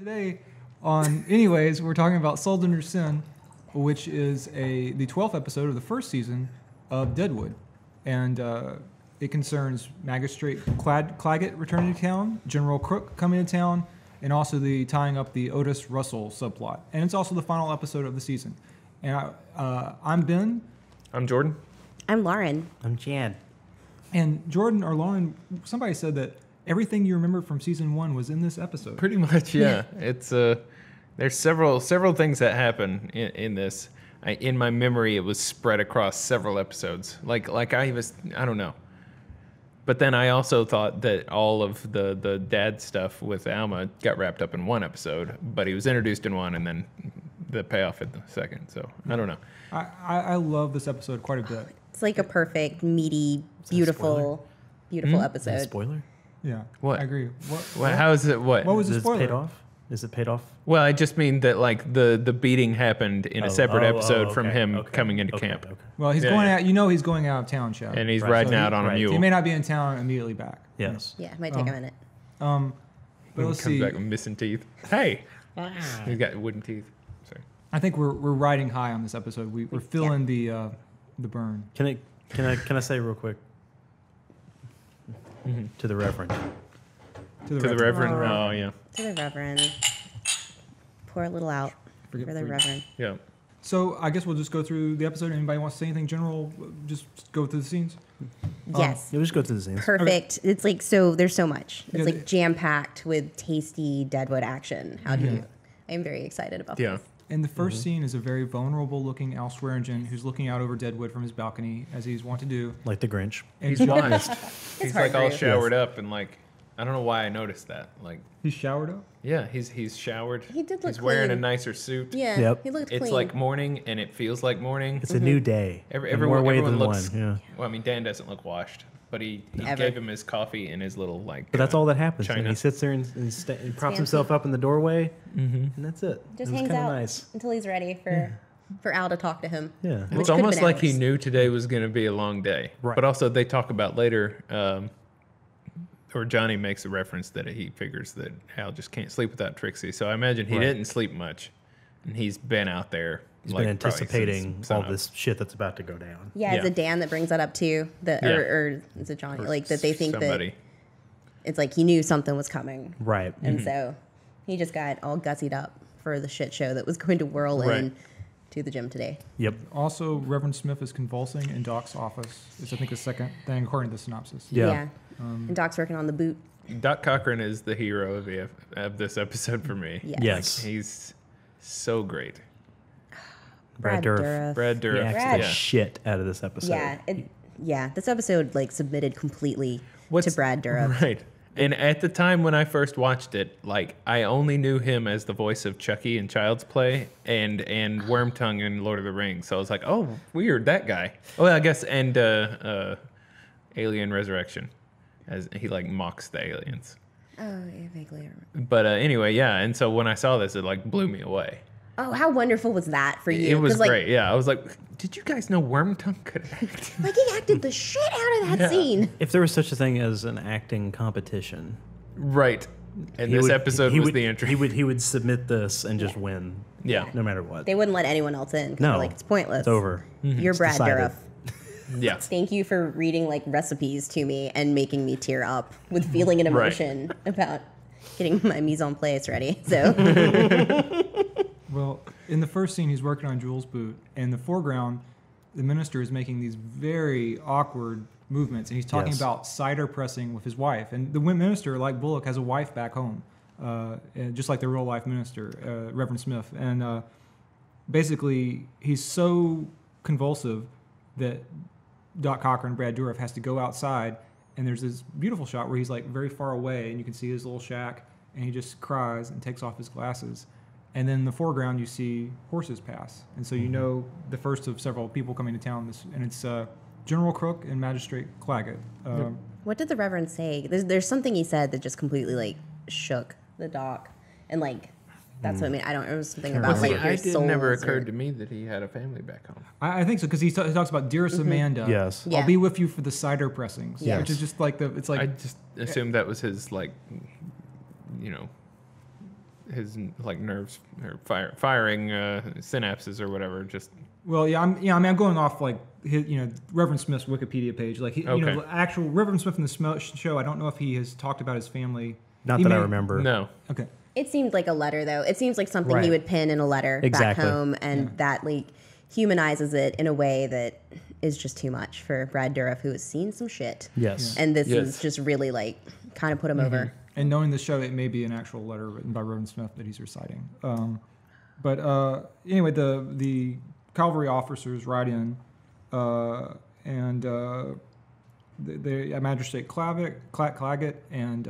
today anyways, we're talking about Salt Under Sin, which is the 12th episode of the first season of Deadwood. And it concerns Magistrate Claggett returning to town, General Crook coming to town, and also the tying up the Otis Russell subplot. And it's also the final episode of the season. And I'm Ben. I'm Jordan. I'm Lauren. I'm Jan. And Jordan or Lauren, somebody said that everything you remember from season 1 was in this episode. Pretty much, yeah. It's there's several things that happen in this. In my memory, it was spread across several episodes. I don't know. But then I also thought that all of the dad stuff with Alma got wrapped up in one episode, but he was introduced in one and then the payoff in the second. So I don't know. I love this episode quite a bit. It's like a perfect, meaty, beautiful episode. Is that a spoiler? Yeah. What? I agree. How is it? What? What was the Is it spoiler? paid off? Is it paid off? Well, I just mean that like the beating happened in a separate episode from okay, him okay, coming into okay, camp. Okay. Well, he's Yeah, going yeah. out. He's going out of town, Chad. And he's Right. riding So out on a right. mule. He may not be in town immediately back. Yes. Yeah, it might take a minute. But He let's comes see. back with missing teeth. Hey, he's got wooden teeth. Sorry. I think we're riding high on this episode. We're feeling the burn. Can I say real quick to the Reverend? To the To the Reverend. Reverend. Oh yeah, To the Reverend. Pour a little out for the Reverend. yeah. So I guess we'll just go through the episode. Anybody wants to say anything general? Just go through the scenes. Yes. Yeah, we'll just go through the scenes. Perfect. It's like, so there's so much. It's Yeah, like jam-packed with tasty Deadwood action. Mm-hmm. I'm very excited about Yeah. this. And the first scene is a very vulnerable-looking Al Swearingen who's looking out over Deadwood from his balcony, as he's wont to do. Like the Grinch. And He's lost. He's hard like for all you. showered up and like I don't know why I noticed that. Like he's showered up. yeah, he's showered. He did look He's wearing a clean. nicer suit. Yeah, Yep. he looked It's clean. like morning and it feels like morning. It's a new day. in more ways everyone than looks. one. Yeah. Well, I mean, Dan doesn't look washed, but he Ever. gave him his coffee and his little like. But that's all that happens. China. And he sits there and props Stands himself up in the doorway, and that's it. Just it was hangs kind out of nice. until he's ready for Al to talk to him. Yeah. Which It's could've almost been like he hours. knew today was going to be a long day. Right. But also, they talk about later, or Johnny makes a reference that he figures that Al just can't sleep without Trixie. So I imagine he Right. didn't sleep much, and he's been out there. He's like, been probably anticipating since all sunup. this shit that's about to go down. Yeah, is Yeah. it Dan that brings that up too? Or is it Johnny? Or Like that they think somebody. that it's like he knew something was coming. Right. And so he just got all gussied up for the shit show that was going to whirl Right. in to the gym today. Yep. Also, Reverend Smith is convulsing in Doc's office. It's, I think, the second thing according to the synopsis. Yeah. And Doc's working on the boot. Doc Cochran is the hero of this episode for me. Yes. Yes. He's so great. Brad Dourif. Brad He Dourif. acts Brad. the shit out of this episode. Yeah. This episode like submitted completely to Brad Dourif. Right. And at the time when I first watched it, like I only knew him as the voice of Chucky in Child's Play and Wormtongue in Lord of the Rings. So I was like, oh, weird, that guy. Oh, I guess, and Alien Resurrection, as he like mocks the aliens. Oh, yeah, vaguely. I remember. But anyway, yeah. And so when I saw this, it like blew me away. Oh, how wonderful was that for you? It was 'Cause, like, great. Yeah, I was like, did you guys know Wormtongue could act? Like he acted the shit out of that scene. If there was such a thing as an acting competition, Right. And he this would- episode he was would- the entry. He would submit this and just win. Yeah. No matter what. They wouldn't let anyone else in. 'Cause they're No. like it's pointless. It's over. You're It's Brad decided. Dourif. Yeah. Thank you for reading like recipes to me and making me tear up with feeling and Right. emotion about getting my mise en place ready. So Well, in the first scene, he's working on Jules' boot. And in the foreground, the minister is making these very awkward movements. And he's talking Yes. about cider pressing with his wife. And the minister, like Bullock, has a wife back home, and just like the real-life minister, Reverend Smith. And basically, he's so convulsive that Doc Cochran, Brad Dourif, has to go outside. And there's this beautiful shot where he's like very far away, and you can see his little shack. And he just cries and takes off his glasses. And then in the foreground, you see horses pass. And so you know the first of several people coming to town. And it's General Crook and Magistrate Claggett. what did the Reverend say? There's something he said that just completely like shook the doc. And like that's what I mean. I don't know, it was something about like your It never souls occurred or- to me that he had a family back home. I think so, because he talks about Dearest Amanda. Yes. Yeah. I'll be with you for the cider pressings. Yes. Which is just like it's like I just assumed that was his like, his like nerves or firing synapses or whatever. Just Well, yeah, I'm going off like his, Reverend Smith's Wikipedia page. Like, Okay. actual Reverend Smith in the show. I don't know if he has talked about his family. Not He that I may- remember. no. Okay. It seemed like a letter, though. It seems like something he Right. would pen in a letter Exactly. back home, and that like humanizes it in a way that is just too much for Brad Dourif, who has seen some shit. Yes. And this Yes. is just really like kind of put him over. And knowing the show, it may be an actual letter written by Reverend Smith that he's reciting. But anyway, the cavalry officers ride in, and the Magistrate Claggett and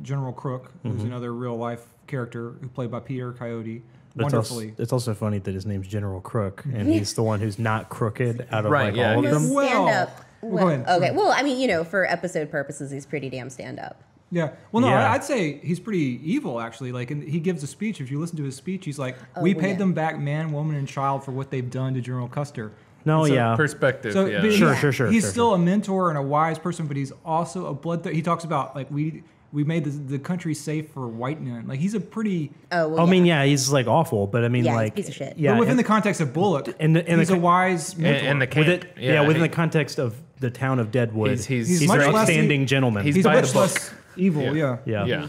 General Crook, who's another real life character who played by Peter Coyote, But wonderfully. it's also funny that his name's General Crook, and he's the one who's not crooked out of Right, like yeah, all of he's- them. Well, Stand up. well, go ahead. Okay. Well, I mean, for episode purposes, he's pretty damn stand up. Yeah. Well, no, Yeah. I'd say he's pretty evil, actually. Like, and he gives a speech. If you listen to his speech, he's like, "We well, paid yeah. them back, man, woman, and child, for what they've done to General Custer." No, So- yeah. Perspective. So, yeah. but Sure, he- sure. He's still a mentor and a wise person, but he's also a he talks about like we made the country safe for white men. Like, he's a pretty. Oh, well, I yeah. mean, yeah, he's like awful, but I mean, Yeah, he's a like, piece of shit. yeah, but within and- the context of Bullock, and he's the a wise mentor. and the camp. with it, within he- the context of the town of Deadwood, He's He's he's much an less- outstanding gentleman. he's he's by much the book. less evil. Yeah. Yeah. yeah,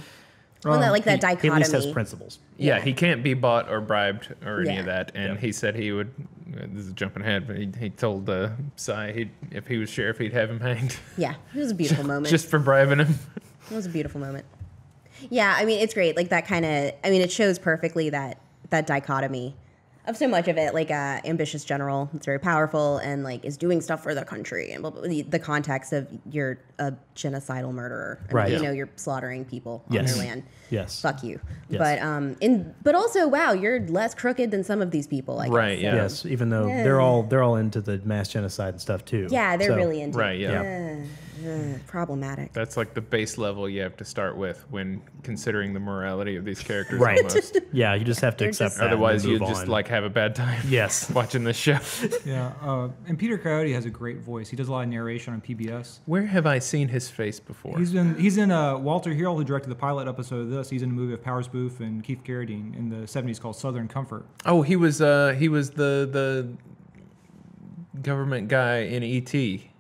Well, that, like that He dichotomy. at least has principles. Yeah, he can't be bought or bribed or any Yeah. of that. And Yeah. he said he would. This is jumping ahead, but he told Cy if he was sheriff, he'd have him hanged Yeah, it was a beautiful moment. just for bribing him. It was a beautiful moment. Yeah, I mean, it's great. Like that kind of, I mean, it shows perfectly that dichotomy of so much of it, like ambitious general, it's very powerful and like is doing stuff for the country, and blah, blah, blah, the context of you're a genocidal murderer, and, Right. You're slaughtering people Yes. on their land. Yes. Fuck you. Yes. But also, wow, you're less crooked than some of these people. I guess. Right, yeah. Yes, even though Yeah. they're all into the mass genocide and stuff too. Yeah, they're So, really into Right, yeah. problematic. That's like the base level you have to start with when considering the morality of these characters. Right. Almost. Yeah, you just have to They're accept just- that. and Otherwise, move you just on. like have a bad time. Yes. watching this show. Yeah. And Peter Coyote has a great voice. He does a lot of narration on PBS. Where have I seen his face before? He's in Walter Hill, who directed the pilot episode of this. He's in a movie of Powers Booth and Keith Carradine in the 70s called Southern Comfort. Oh, he was the government guy in E.T.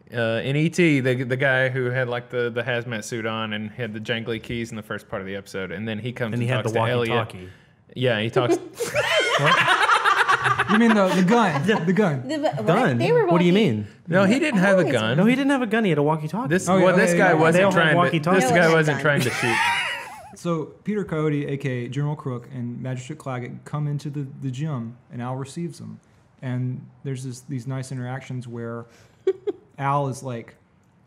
In E.T., the guy who had like the hazmat suit on and had the jangly keys in the first part of the episode, and then he comes and he had talks the to Elliot. walkie-talkie. Yeah, he talks. You mean the gun? The gun. Gun? They were What do you walking- mean? No, he didn't have a Always gun. No, he didn't have a gun. He had a walkie-talkie. This Oh, yeah, this yeah, guy yeah. They wasn't all had trying to. walkie-talkies. This No, guy it was wasn't gun. trying to shoot. So Peter Coyote, aka General Crook, and Magistrate Claggett come into the gym, and Al receives them. And there's these nice interactions where Al is like,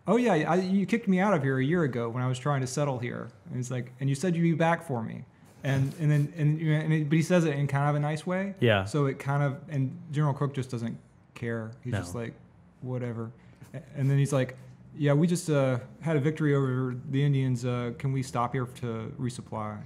"Oh yeah, you kicked me out of here a year ago when I was trying to settle here." And he's like, "And you said you'd be back for me." But he says it in kind of a nice way. Yeah. So it kind of, and General Crook just doesn't care. He's No. just like, whatever. And then he's like, "Yeah, we just had a victory over the Indians. Can we stop here to resupply?"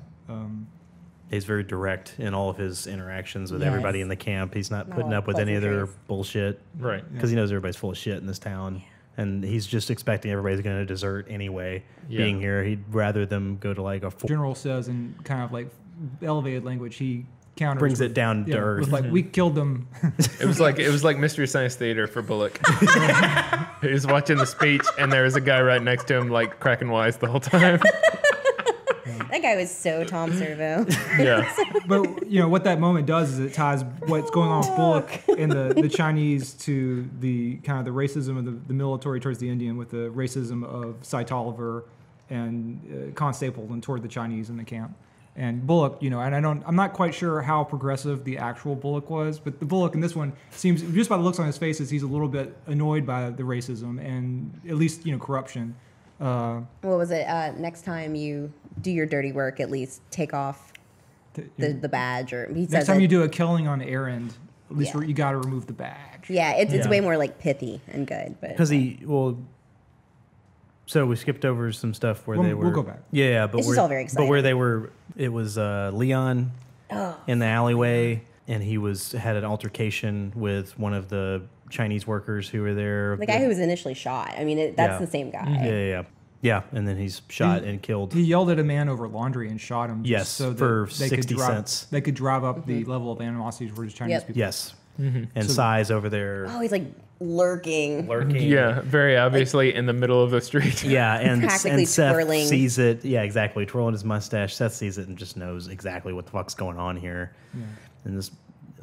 He's very direct in all of his interactions with Yes. everybody in the camp. He's not Not putting a lot up of with any of their pleasantries. bullshit Right. because he knows everybody's full of shit in this town. And he's just expecting everybody's going to desert anyway. Yeah. Being here, he'd rather them go to like a General says in kind of like elevated language, he counters brings with- it down to yeah, earth. with like, "We killed them." It was like Mystery Science Theater for Bullock. He was watching the speech, and there was a guy right next to him, like cracking wise the whole time. That guy was so Tom Servo. Yeah. But what that moment does is it ties what's going on with Bullock and the Chinese to the kind of the racism of the military towards the Indian, with the racism of Cy Tolliver and Con Stapleton toward the Chinese in the camp. And Bullock, and I'm not quite sure how progressive the actual Bullock was, but the Bullock in this one seems, just by the looks on his face, he's a little bit annoyed by the racism and at least corruption. What was it? Next time you do your dirty work, at least take off the badge. Or he Next says time that- you do a killing on errand, at least Yeah. you got to remove the badge. Yeah, it's Yeah. way more like pithy and good. But Because so we skipped over some stuff where We'll- they were. we'll go back. Yeah, but It's just all very But where exciting. they were, it was Leon Oh. in the alleyway, and he had an altercation with one of the Chinese workers who were there. the guy who was initially shot. I mean, that's Yeah. the same guy. Yeah. Yeah, and then he's shot and killed. He yelled at a man over laundry and shot him. Yes, just so that for they 60 could drive, cents. They could drive up the level of animosity towards Chinese Yep. people. Yes, and So- Sai's over there Oh, he's like lurking. lurking. Yeah, very obviously in the middle of the street. Yeah, Practically and Seth twirling. sees it. Yeah, exactly. Twirling his mustache. Seth sees it and just knows exactly what the fuck's going on here. And this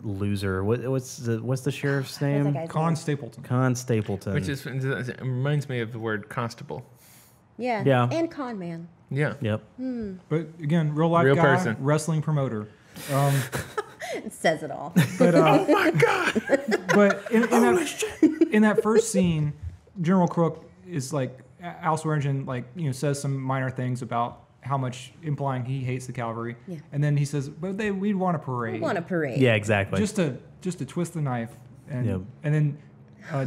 loser, what's the sheriff's What's that name? guy's Con name? Stapleton. Con Stapleton. Which is it reminds me of the word constable. Yeah. Yeah. And con man. Yeah. Yep. But again, real life Real guy, person. wrestling promoter. It says it all. But oh my god! But in that first scene, General Crook is like Al Swearingen, like says some minor things about how much implying he hates the cavalry, Yeah. and then he says, "But we'd want a parade, We want a parade. Yeah, exactly. just to twist the knife," and Yep. and then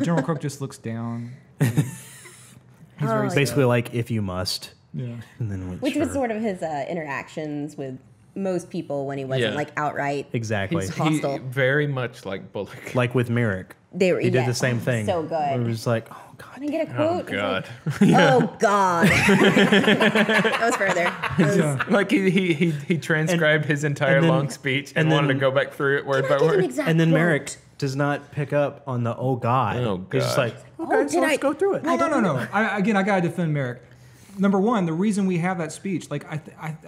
General Crook just looks down. He's very sad. Basically, like if you must, Yeah. and then went, Which was sure. sort of his interactions with most people when he wasn't Yeah. like outright. Exactly. He's hostile. Very much like Bullock. Like with Merrick, They were. he did yeah. the same thing. So It good. was like, oh god. Can I get a Oh quote? It's God. like, oh God. That was further. That was- Yeah. Like he transcribed his entire and then- long speech and, and wanted then- to go back through it word Can I by get an word. exact And then quote? Merrick does not pick up on the oh god. Oh, He's just God. like, Oh, okay, so did let's I- go through it. No. I gotta defend Merrick. Number one, the reason we have that speech, like I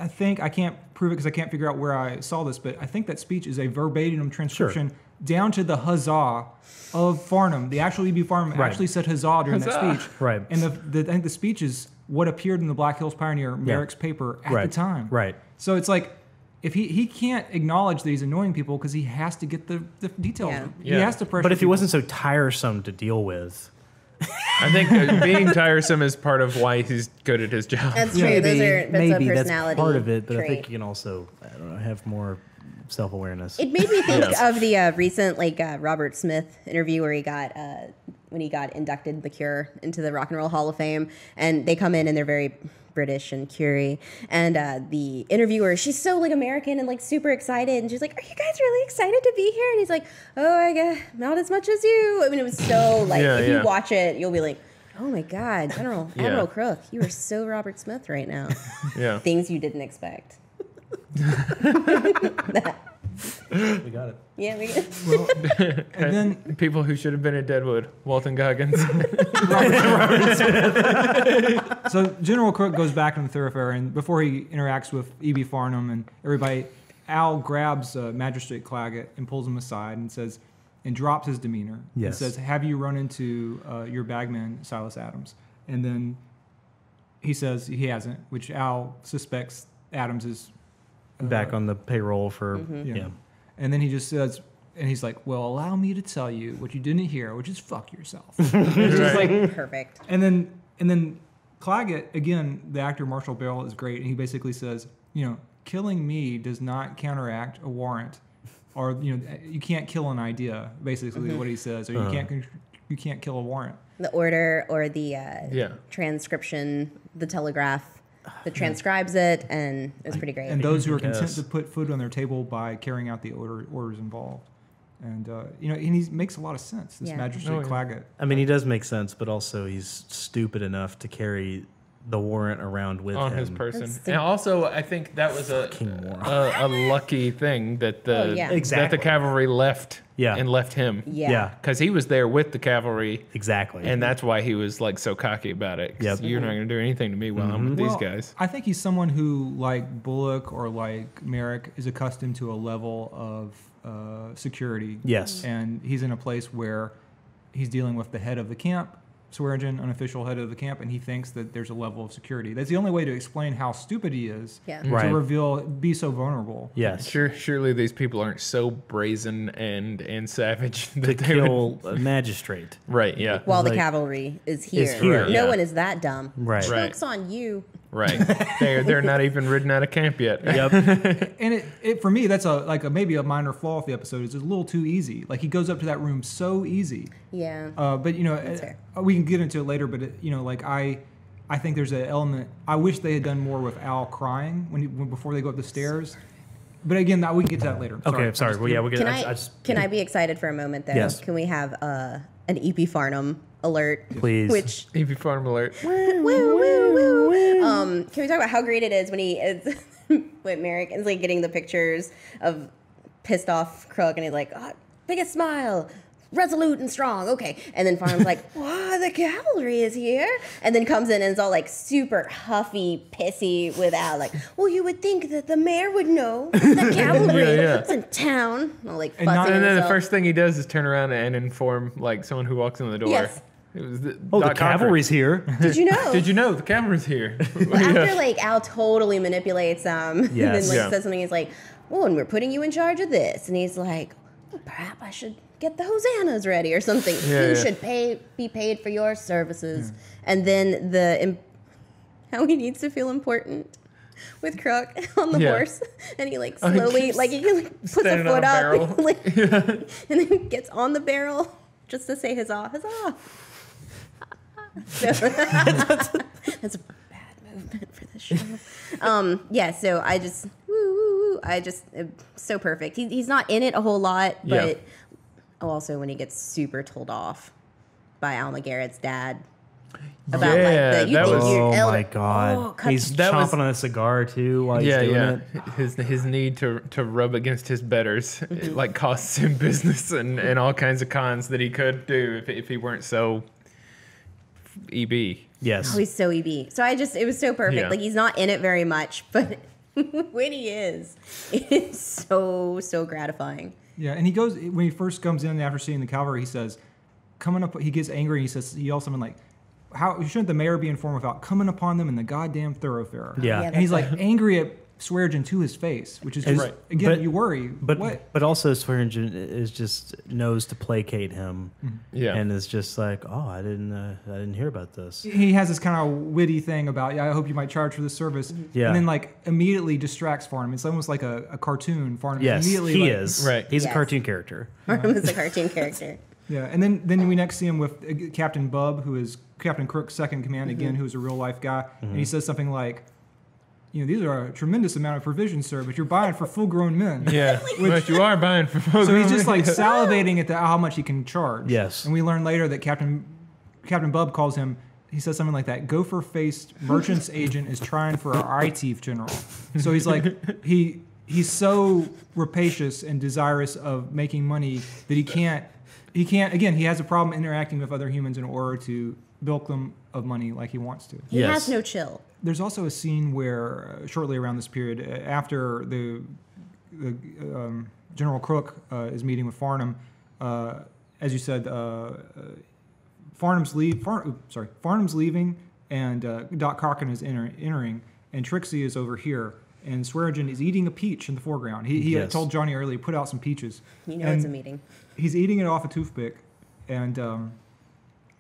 think I can't prove it because I can't figure out where I saw this, but I think that speech is a verbatim transcription down to the huzzah of Farnham. The actual E.B. Farnham Right. actually said huzzah during Huzzah. that speech. Right. And I think the speech is what appeared in the Black Hills Pioneer, Merrick's paper at Right. the time. Right. So it's like, if he can't acknowledge that he's annoying people because he has to get the details. Yeah. He Yeah. has to pressure But if he people. wasn't so tiresome to deal with, I think being tiresome is part of why he's good at his job. That's true. maybe, That's a maybe personality. that's part of it. But I trait. think you can also, I don't know, have more self-awareness. It made me think Yes. of the recent Robert Smith interview where he got when he got inducted The Cure into the Rock and Roll Hall of Fame, and they come in and they're very British and Curie, and the interviewer, she's so like American and like super excited, and she's like, "Are you guys really excited to be here?" And he's like, "Oh, I guess not as much as you." I mean, it was so like Yeah, if yeah. you watch it, you'll be like, "Oh my God, Admiral Yeah. Crook, you are so Robert Smith right now." Yeah. Things you didn't expect. We got it. Yeah, we And then People who should have been at Deadwood, Walton Goggins. So General Crook goes back in the thoroughfare, and before he interacts with E.B. Farnham and everybody, Al grabs Magistrate Claggett and pulls him aside and says, and drops his demeanor. Yes. And says, "Have you run into your bagman, Silas Adams?" And then he says he hasn't, which Al suspects Adams is Back on the payroll for yeah. And then he just says, and he's like, "Well, allow me to tell you what you didn't hear, which is fuck yourself." It's just like, perfect. and then Claggett, again, the actor Marshall Bell is great, and he basically says, killing me does not counteract a warrant, or you can't kill an idea. Basically, what he says, or you can't kill a warrant. The order or the Yeah. transcription, the telegraph that transcribes it, and it was pretty great. And those who are content Yes. to put food on their table by carrying out the orders involved. And and he makes a lot of sense. This Yeah. Magistrate Oh, yeah. Claggett. I mean, he does make sense, but also he's stupid enough to carry the warrant around with on him. his person. That's the- And also, I think that was a lucky thing that Oh, yeah. that Exactly. the cavalry left Yeah. and left him. yeah. Yeah, Because he was there with the cavalry, exactly. and that's why he was like so cocky about it. 'Cause Yep. You're not going to do anything to me while I'm with Well, these guys. I think he's someone who, like Bullock or like Merrick, is accustomed to a level of security. Yes. And he's in a place where he's dealing with the head of the camp, Swearingen, unofficial head of the camp, and he thinks that there's a level of security. That's the only way to explain how stupid he is. Yeah. Right. To be so vulnerable. yes. Surely these people aren't so brazen and savage To that they would. kill a magistrate. Right, yeah. While the like- cavalry is here. here, No yeah. one is that dumb. Right. Right. Joke's on you. Right. they're not even ridden out of camp yet. Yep. And it for me, that's maybe a minor flaw of the episode. It's a little too easy. Like he goes up to that room so easy. Yeah. But fair. we can get into it later. But I think there's an element. I wish they had done more with Al crying before they go up the stairs. But again, we can get to that later. Okay, sorry. Well, yeah, we Can get. I be excited for a moment though? Yes. Can we have an E.P. Farnham alert. Please. Which EB Farnum alert. woo, woo, woo, woo. Can we talk about how great it is when he is with Merrick is like getting the pictures of pissed off Crook and he's like, oh, biggest smile, resolute and strong, okay. And then Farnham's like, wow, the cavalry is here. And then comes in and is all like super huffy, pissy with Al, like, well, you would think that the mayor would know the cavalry Yeah. is in town. All like And fussing not- And then the himself. first thing he does is turn around and inform like someone who walks in the door. Yes. It was Oh, the Doc Cochran. cavalry's here. Did you know? Did you know the cavalry's here? Well, after like Al totally manipulates him, and then Yes. like Yeah. says something, he's like, "Oh, and we're putting you in charge of this," and he's like, well, "Perhaps I should get the hosannas ready or something. Yeah, you yeah. should be paid for your services." And then how he needs to feel important with Crook on the Yeah. horse, and he like Oh, he slowly keeps like he like puts a standing on foot a up, barrel. and, like, and then gets on the barrel just to say huzzah, huzzah. That's a bad movement for this show. Yeah, so I just, so perfect. He's not in it a whole lot, Yeah. but also when he gets super told off by Al McGarrett's dad about Yeah, like the, you that think was- you're Oh elder- my god. Oh, cut- He's That was- chomping on a cigar too while he's Yeah, doing yeah. it. His need to rub against his betters Mm-hmm. it, like costs him business and all kinds of cons that he could do if he weren't so EB. Yes. Oh, he's so EB. So it was so perfect. Yeah. Like he's not in it very much, but when he is, it is so gratifying. Yeah, and he goes when he first comes in after seeing the cavalry. He says, "Coming up," he gets angry. He yells something like, "How shouldn't the mayor be informed without coming upon them in the goddamn thoroughfare?" Yeah. Yeah, and he's that's like angry at Swearingen to his face, which is just Right. again But- you worry. But what? also Swearingen is just knows to placate him, Yeah. and is just like, oh, I didn't hear about this. He has this kind of witty thing about, yeah, I hope you might charge for this service. Yeah. And then like immediately distracts Farnham. It's almost like a cartoon. Farnham Yes, immediately he like, is. Right. He's Yes. a cartoon character. Farnham is a cartoon character. Yeah, and then we next see him with Captain Bub, who is Captain Crook's second in command again, who is a real life guy, and he says something like, "You know, these are a tremendous amount of provisions, sir, but you're buying for full-grown men." Yeah, but you are buying for So he's just like salivating at how much he can charge. Yes. And we learn later that Captain Bub calls him. He says something like that. Gopher-faced merchant's agent is trying for our eye teeth general. So he's like he's so rapacious and desirous of making money that he can't. Again, he has a problem interacting with other humans in order to bilk them of money like he wants to. He Yes. has no chill. There's also a scene where, shortly around this period, after the General Crook is meeting with Farnham, as you said, Farnham's leaving, and Doc Cochran is entering, and Trixie is over here, and Swearingen is eating a peach in the foreground. He had Yes. told Johnny earlier, put out some peaches. You know And it's a meeting. He's eating it off a toothpick, and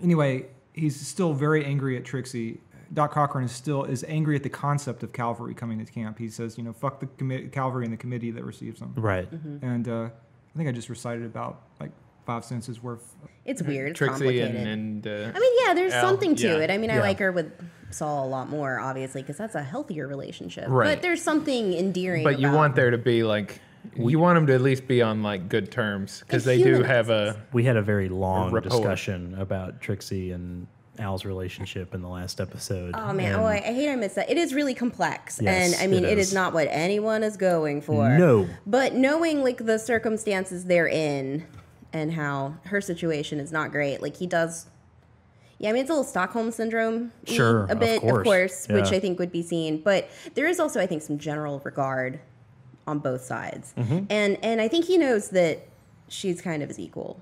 anyway, he's still very angry at Trixie. Doc Cochran is angry at the concept of cavalry coming to camp. He says, fuck the cavalry and the committee that receives them. Right. And I think I just recited about like 5 sentences worth. It's weird. It's Trixie complicated. and I mean, yeah, there's Al, something to yeah. it. I mean, I Yeah. like her with Saul a lot more, obviously, because that's a healthier relationship. Right. But there's something endearing. But you about- want there to be like you want them to at least be on like good terms because Like they do human have a We had a very long rapport. discussion about Trixie and Al's relationship in the last episode. Oh man, and I hate I missed that. It is really complex, Yes, and I mean, it it is. is not what anyone is going for. No. But knowing like the circumstances they're in, and how her situation is not great, like he does. Yeah, I mean, it's a little Stockholm syndrome. Sure, a bit, of course, which yeah. I think would be seen. But there is also, I think, some general regard on both sides, and I think he knows that she's kind of his equal,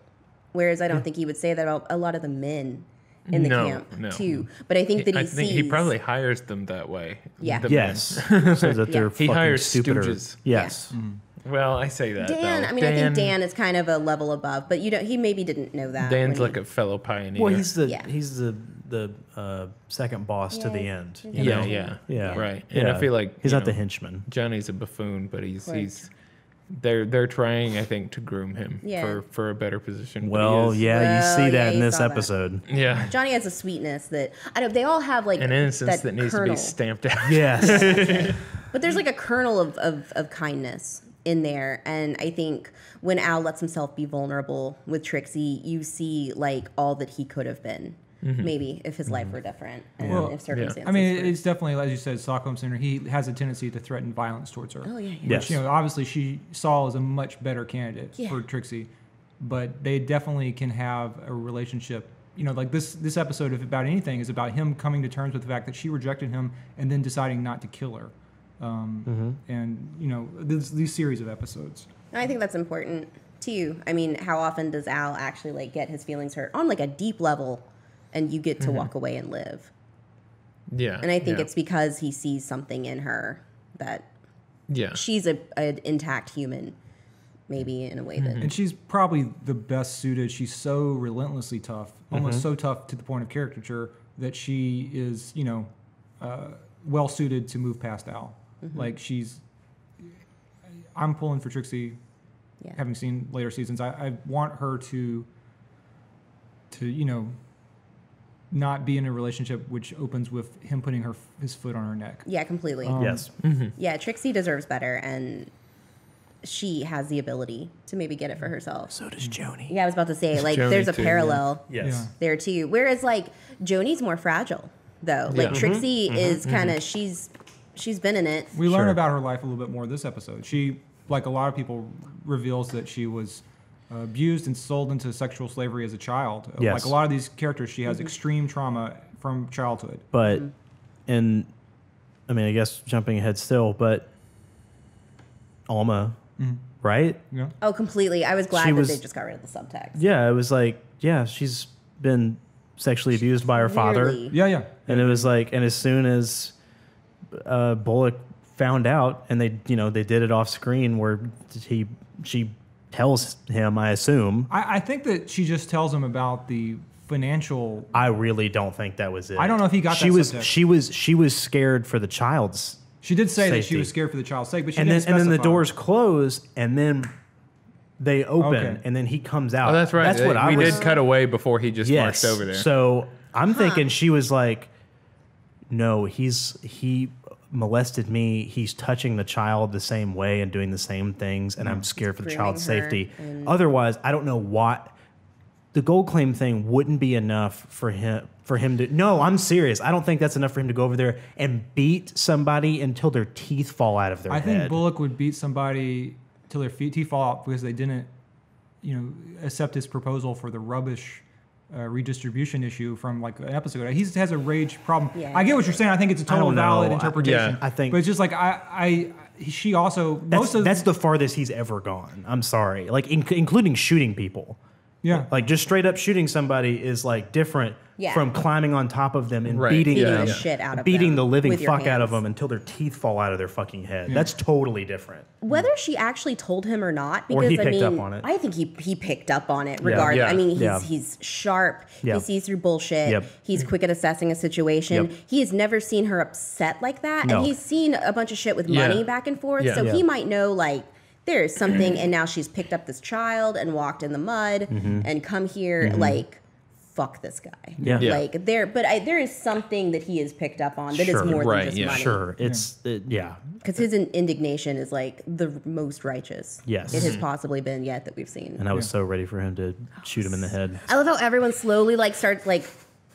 whereas I don't think he would say that about a lot of the men in the No, camp no. too. But I think that he I sees. think he probably hires them that way. Yeah. the men. Yes. So that they're Yeah. He fucking hires stupider. stooges. Yes. Well, I say that. Dan, though. I mean, I think Dan is kind of a level above, but he maybe didn't know that. Dan's when like a fellow pioneer. Well, he's the Yeah. he's the second boss to the Yeah. end. you yeah, know? yeah, Yeah. right. And Yeah. I feel like he's you not the know, henchman. Johnny's a buffoon, but Right. he's they're trying, I think, to groom him Yeah. for a better position. but he Well, is- yeah, Well, you see yeah, that in you this saw that. episode. yeah, Johnny has a sweetness that I don't. They all have like an innocence that needs to kernel. be stamped out. Yes. But there's like a kernel of kindness in there, and I think when Al lets himself be vulnerable with Trixie, you see like all that he could have been. maybe if his life were different and Well, if circumstances. I mean, were- it's definitely, as you said, Stockholm Syndrome. He has a tendency to threaten violence towards her. oh yeah, yeah. Yes. Which, obviously Saul is a much better candidate Yeah. for Trixie, but they definitely can have a relationship. Like this episode, if about anything, is about him coming to terms with the fact that she rejected him and then deciding not to kill her. And these series of episodes. I think that's important too. I mean, how often does Al actually like get his feelings hurt on like a deep level, and you get to walk away and live? Yeah. And I think yeah. it's because he sees something in her that Yeah. she's an intact human, maybe in a way that. And she's probably the best suited. She's so relentlessly tough, almost so tough to the point of caricature that she is, well suited to move past Al. Like I'm pulling for Trixie. Yeah. Having seen later seasons, I want her to not be in a relationship which opens with him putting his foot on her neck. Yeah, completely. Yes. Yeah, Trixie deserves better, and she has the ability to maybe get it for herself. So does Joni. Yeah, I was about to say, like, Joni there's a too, yeah. parallel Yes. there too. Whereas, like, Joni's more fragile, though. Like, Yeah. Trixie is kind of she's been in it. We learn Sure. about her life a little bit more this episode. She, like a lot of people, reveals that she was abused and sold into sexual slavery as a child. Yes. Like a lot of these characters, she has extreme trauma from childhood. But, and I mean, I guess jumping ahead still, but Alma, right? Oh, completely. I was glad She that was- they just got rid of the subtext. Yeah, it was like, yeah, she's been sexually abused by her father. Clearly. Yeah. And it was like, and as soon as Bullock found out, and they did it off screen where she tells him, I assume. I think that she just tells him about the financial. I really don't think that was it. I don't know if he got she that was subtext. she was scared for the child's, She did say that she Safety. was scared for the child's sake, but she and didn't then the specify. doors close, and then they open, Okay. and then he comes out. Oh, that's right. That's what I we was. did cut away before he just Yes. marched over there. So I'm thinking she was like, no, he molested me. He's touching the child the same way and doing the same things, and I'm scared for the Grooming child's her safety. and- Otherwise, I don't know what the gold claim thing wouldn't be enough for him to. No, I'm serious. I don't think that's enough for him to go over there and beat somebody until their teeth fall out of their I head. think Bullock would beat somebody till their teeth fall out because they didn't, accept his proposal for the rubbish redistribution issue from like an episode ago. He has a rage problem. Yeah. I get what you're saying. I think it's a total don't know. valid I- interpretation. yeah. I think- but it's just like she also that's the farthest he's ever gone. I'm sorry, like including shooting people. yeah. Like just straight up shooting somebody is like different Yeah. from climbing on top of them and Right. beating Beating them, the shit out of beating them the living with your fuck out of hands. them until their teeth fall out of their fucking head. That's totally different. Whether she actually told him or not, Or because he I picked mean, up on it. I think he picked up on it. Regardless, Yeah. I mean, Yeah. he's sharp. Yeah. He sees through bullshit. Yep. He's quick at assessing a situation. Yep. He has never seen her upset like that, No. and he's seen a bunch of shit with Yeah. money back and forth. Yeah. So Yeah. he might know like there's something, and now she's picked up this child and walked in the mud and come here like. Fuck this guy. Mm-hmm. Yeah. Yeah. Like there is something that he has picked up on that is Sure. more Right, than just yeah. money. Sure, it's yeah. Because his indignation is like the most righteous Yes. it has possibly been yet that we've seen. And I was so ready for him to shoot him in the head. I love how everyone slowly like starts like,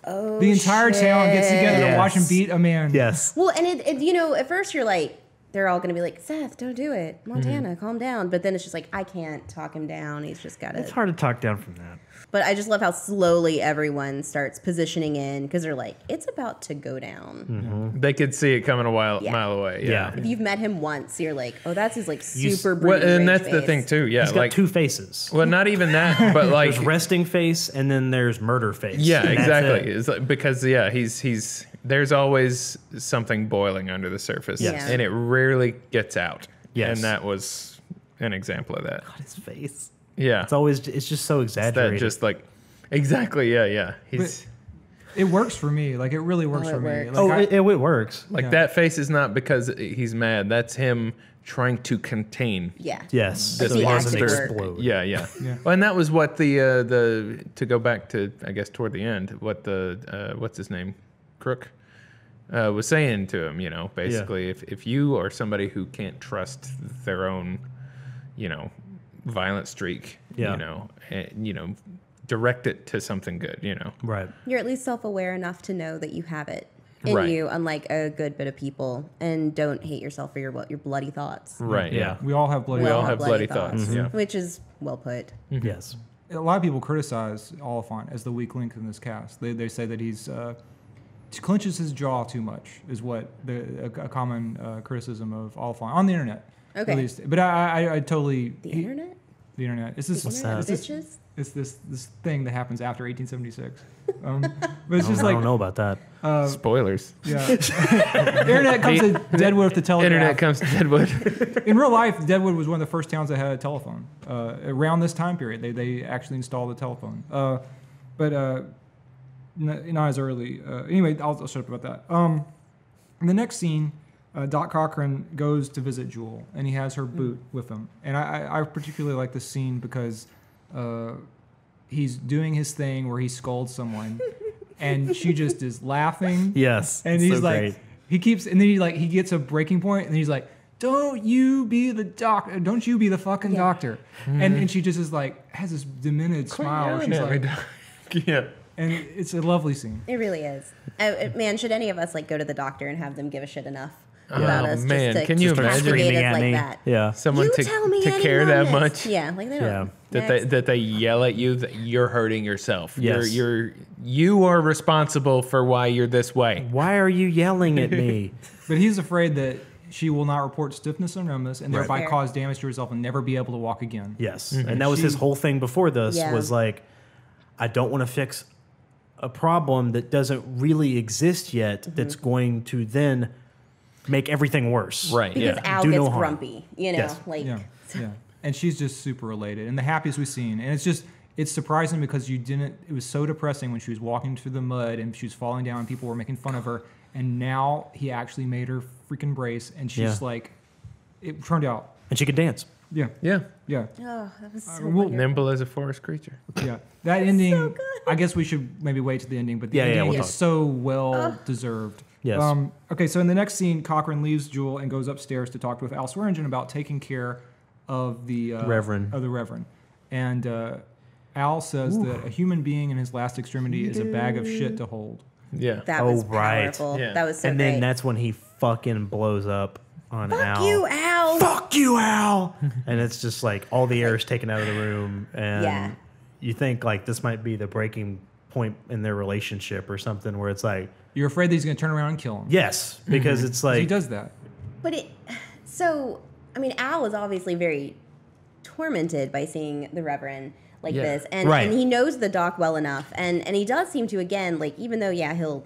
oh, The entire town gets together to Yes. watch him beat a man. Yes. Well, and it at first you're like, they're all gonna be like, Seth, don't do it, Montana, calm down. But then it's just like, I can't talk him down. He's just got It's to. hard to talk down from that. But I just love how slowly everyone starts positioning in because they're like, it's about to go down. They could see it coming a Yeah. mile away. Yeah. If you've met him once, you're like, oh, that's his like You- super. Well, brooding and rage that's the face. thing too. Yeah. He's got Like, two faces. well, not even that, but like, There's resting face and then there's murder face. yeah, And that's exactly. it. It's like, because he's there's always something boiling under the surface, Yes. and it rarely gets out. Yes. And that was an example of that. His face. Yeah. It's just so that exaggerated. just like exactly. Yeah. He's It works for me. Like it really works Oh, it for me. works. Like, oh, I- it works. like Yeah. that face is not because he's mad. That's him trying to contain. Yeah. Yes. This so he monster- doesn't explode. Yeah. Yeah. Well, and that was what the to go back to, I guess, toward the end, what the what's his name, Crook, was saying to him. Basically, if you are somebody who can't trust their own, violent streak, Yeah. direct it to something good, you know. Right. You're at least self-aware enough to know that you have it in Right. you, unlike a good bit of people, and don't hate yourself for your bloody thoughts. Right. Yeah. Yeah. We all have bloody. We all all have bloody thoughts. Mm-hmm. Yeah. Which is well put. Yes. A lot of people criticize Oliphant as the weak link in this cast. They say that he clenches his jaw too much, is what a common criticism of Oliphant on the internet. Okay. At least. But I totally The internet? the internet. It's this The internet, it's this, bitches? it's this thing that happens after 1876. But it's just I like don't know about that. Spoilers. yeah. The internet comes to Deadwood with the telegraph. Internet comes to Deadwood. In real life, Deadwood was one of the first towns that had a telephone. Around this time period, they actually installed a telephone. But not as early. Anyway, I'll shut up about that. In the next scene, Doc Cochran goes to visit Jewel, and he has her boot with him. And I particularly like this scene because he's doing his thing where he scolds someone, and she just is laughing. Yes. And it's he's so like, great. he keeps, and then he gets a breaking point, and he's like, "Don't you be the doctor? Don't you be the fucking doctor?" And she just is like, has this demented smile. She's like, yeah. and it's a lovely scene. It really is. Man, should any of us like go to the doctor and have them give a shit enough about Oh, us man, just to can you castigate imagine? us Screaming at like me. that? Yeah. Someone You to, tell me to any care that numbness. much. Yeah, like they don't. Yeah. That they yell at you that you're hurting yourself. Yes. You are responsible for why you're this way. Why are you yelling at me? But he's afraid that she will not report stiffness or numbness, and thereby Fair. cause damage to herself and never be able to walk again. Yes. And that was his whole thing before this Yeah. was like, I don't want to fix a problem that doesn't really exist yet that's going to then make everything worse. Right. Because Yeah. Al Do gets no harm. grumpy, you know, Yes. like Yeah, yeah. And she's just super elated and the happiest we've seen. And it's surprising because it was so depressing when she was walking through the mud and she was falling down and people were making fun of her. And now he actually made her freaking brace and she's Yeah. like, it turned out. And she could dance. Yeah, Yeah. yeah, oh, that was so we'll- wonderful. Nimble as a forest creature. yeah. That ending, I guess we should maybe wait to the ending, but the Yeah, yeah, ending we'll is talk. so well deserved. Yes. Okay, so in the next scene, Cochran leaves Jewel and goes upstairs to talk with Al Swearingen about taking care of the Reverend. Of the Reverend. And Al says that a human being in his last extremity is a bag of shit to hold. Yeah. That Oh, was right. powerful. Yeah. That was so And great. then that's when he fucking blows up on Al. Fuck you, Al. Fuck you, Al. And it's just like all the air is taken out of the room. And Yeah. you think like this might be the breaking point in their relationship or something where it's like, You're afraid that he's going to turn around and kill him. yes, because it's like, He does that. But I mean, Al is obviously very tormented by seeing the Reverend like Yeah. this, and Right. he knows the doc well enough, and he does seem to, again, like, even though he'll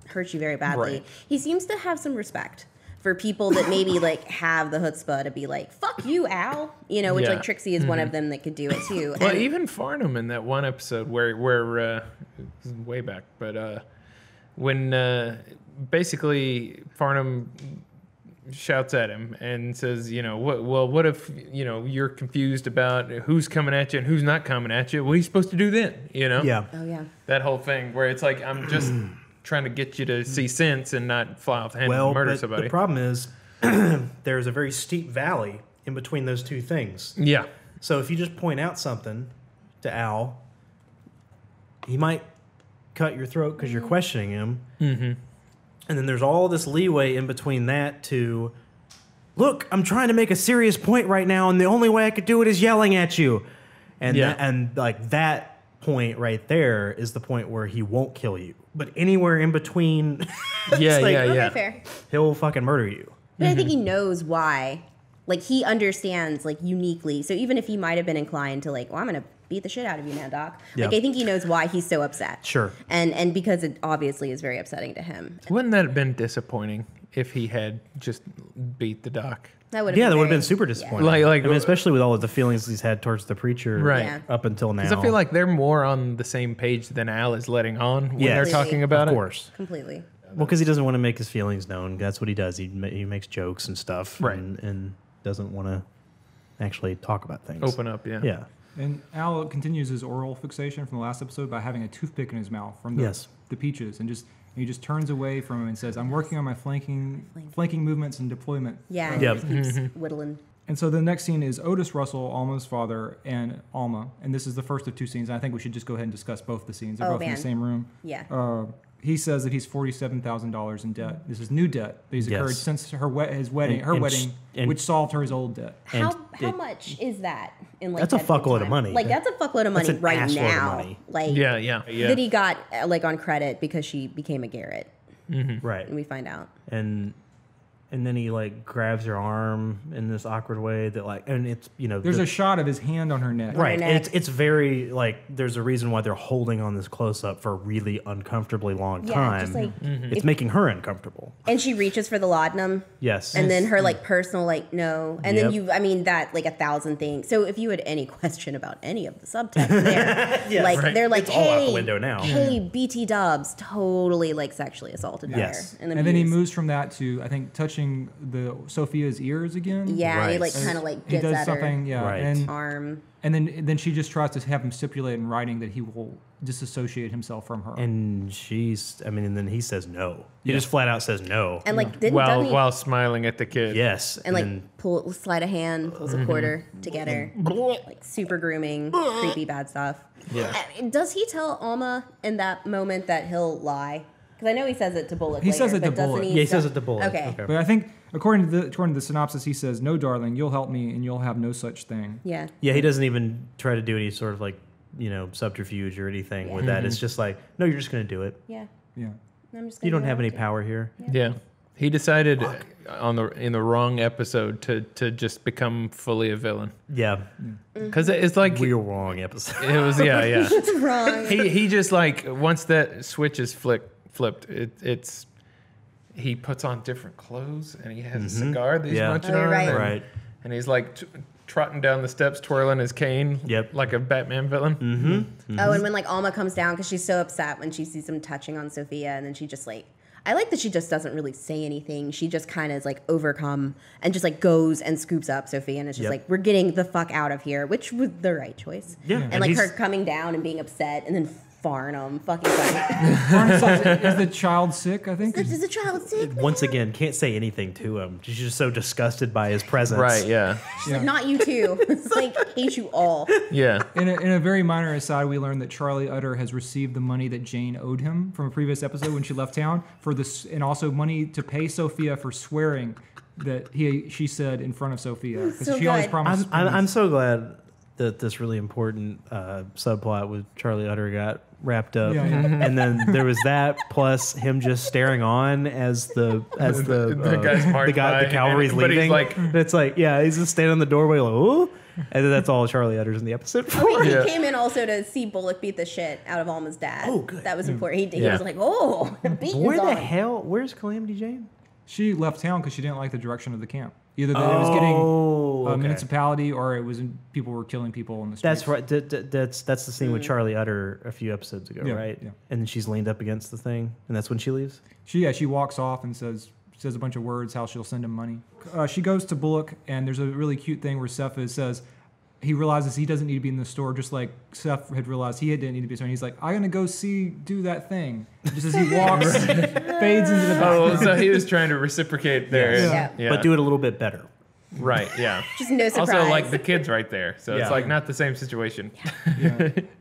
hurt you very badly, Right. he seems to have some respect for people that maybe like have the chutzpah to be like, "Fuck you, Al," you know, which Yeah. like Trixie is one of them that could do it too. Well, And- even Farnham in that one episode where this is way back, but when basically Farnham shouts at him and says, what if, you're confused about who's coming at you and who's not coming at you? What are you supposed to do then? yeah. oh yeah, That whole thing where it's like, I'm just trying to get you to see sense and not fly off the handle Well, and murder but somebody. the problem is there's a very steep valley in between those two things. Yeah. So if you just point out something to Al, he might cut your throat because you're questioning him. Mm-hmm. And then there's all this leeway in between that to, look, I'm trying to make a serious point right now, and the only way I could do it is yelling at you. And Yeah. that point right there is the point where he won't kill you. But anywhere in between, Yeah, like- yeah, okay, yeah. fair. he'll fucking murder you. But I think he knows why. Like, he understands, like, uniquely. So even if he might have been inclined to, like, well, I'm going to beat the shit out of you now, Doc. Like, Yeah. I think he knows why he's so upset. Sure. And because it obviously is very upsetting to him. Wouldn't that have been disappointing if he had just beat the doc? That would Yeah, that would have very- been super yeah. disappointing. Like- I mean, especially with all of the feelings he's had towards the preacher Right. Yeah. up until now. Because I feel like they're more on the same page than Al is letting on when Yes. they're talking about of it. course. Completely. Well, because he doesn't want to make his feelings known. That's what he does. He makes jokes and stuff, Right. and doesn't want to actually talk about things. Open up, yeah. Yeah. And Al continues his oral fixation from the last episode by having a toothpick in his mouth from Yes. the peaches, and he just turns away from him and says, "I'm working on my flanking movements and deployment." Yeah. And Yep. he keeps whittling. And so the next scene is Otis Russell, Alma's father, and Alma. And this is the first of two scenes. I think we should just go ahead and discuss both the scenes. They're both in the same room. Yeah. He says that he's $47,000 in debt. This is new debt that he's incurred since his wedding, which solved her his old debt. How much is that in like that's a fuckload of money. Like that's a fuckload of money right now. Money. Like Yeah. that he got like on credit because she became a Garrett, Right. and we find out. And then he like grabs her arm in this awkward way that like, and it's There's a shot of his hand on her neck. right. neck. It's very like there's a reason why they're holding on this close up for a really uncomfortably long Yeah, time. just like It's making her uncomfortable. and she reaches for the laudanum. Yes. And then her like personal like no, and Yep. then that like 1,000 things. So if you had any question about any of the subtext there, Yeah, like right. they're like, It's hey, all out the window now. Hey, BT Dubs totally like sexually assaulted Yes. her, and And then he moves from that to, I think, touching Sophia's ears again. Yeah, he Right. like kind of like He gets does at something, her yeah. Right. arm. And then she just tries to have him stipulate in writing that he will disassociate himself from her. And and then he says no. He just flat out says no. And like doesn't he, While smiling at the kid. Yes. and like slide a hand, pulls a quarter together, like super grooming, creepy bad stuff. Yeah. Does he tell Alma in that moment that he'll lie? Because I know he says it to Bullock. He later, says it to but doesn't Bullock. he Yeah, he still- says it to Bullock. Okay. But I think, according to the synopsis, he says, "No, darling, you'll help me, and you'll have no such thing." Yeah. Yeah, he doesn't even try to do any sort of like, subterfuge or anything with that. It's just like, no, you're just going to do it. Yeah. Yeah. I'm just. You gonna don't have do any it. power here. Yeah. He decided in the wrong episode to just become fully a villain. Yeah. Because it's like Real wrong episode. it was yeah. It's wrong. He just like once that switch is flipped, it's he puts on different clothes and he has a cigar that he's Yeah. munching Oh, you're on, right. and, Right. and he's like trotting down the steps, twirling his cane, Yep. like a Batman villain. Oh, and when like Alma comes down because she's so upset when she sees him touching on Sophia, and then she just like. I like that she just doesn't really say anything. She just kind of is like overcome and just like goes and scoops up Sophia, and it's just Yep. like, we're getting the fuck out of here, which was the right choice. Yeah. And like he's- her coming down and being upset and then Farnham fucking funny. Barnes says, "Is the child sick?" I think. Is the child sick? Once again, can't say anything to him. She's just so disgusted by his presence. Right? Yeah. She's like, not you too. It's like, hate you all. Yeah. In a very minor aside, we learned that Charlie Utter has received the money that Jane owed him from a previous episode when she left town for this, and also money to pay Sophia for swearing that she said in front of Sophia, because So she always good. promised. I'm so glad that this really important subplot with Charlie Utter got wrapped up. Yeah, yeah. And then there was that plus him just staring on as the guy's marched by, the cavalry's but he's leaving. like- It's like, yeah, he's just standing in the doorway like, oh, and then that's all Charlie Utter's in the episode. Wait, Yeah. he came in also to see Bullock beat the shit out of Alma's dad. Oh, good. That was important. He Yeah. was like, oh, the beat Where is the on. hell? Where's Calamity Jane? She left town because she didn't like the direction of the camp. Either that it was getting okay. municipality, or it was people were killing people in the streets. That's right. That's the scene with Charlie Utter a few episodes ago, Yeah, right? yeah. And then she's leaned up against the thing, and that's when she leaves. She walks off and says a bunch of words how she'll send him money. She goes to Bullock, and there's a really cute thing where Seth says he realizes he doesn't need to be in the store, just like Seth had realized he didn't need to be in the store. And he's like, I'm gonna go do that thing. Just as he walks, fades into the Oh, back. so he was trying to reciprocate there. Yes. Yeah. But do it a little bit better. Right. Yeah. Just no surprise. Also, like the kid's right there, so Yeah. it's like not the same situation.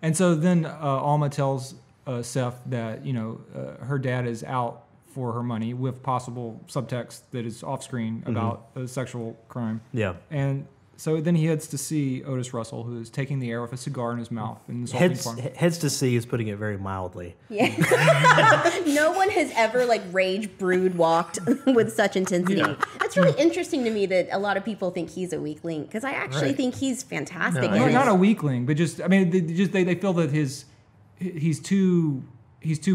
And so then Alma tells Seth that her dad is out for her money, with possible subtext that is off screen about a sexual crime. Yeah. And so then he heads to see Otis Russell, who is taking the air with a cigar in his mouth and insulting Farnham. Heads to see is putting it very mildly. Yeah. No one has ever like rage brood walked with such intensity. Yeah. It's really interesting to me that a lot of people think he's a weak link, because I actually Right. think he's fantastic. No, in No, it. not a weakling, but just they feel that he's too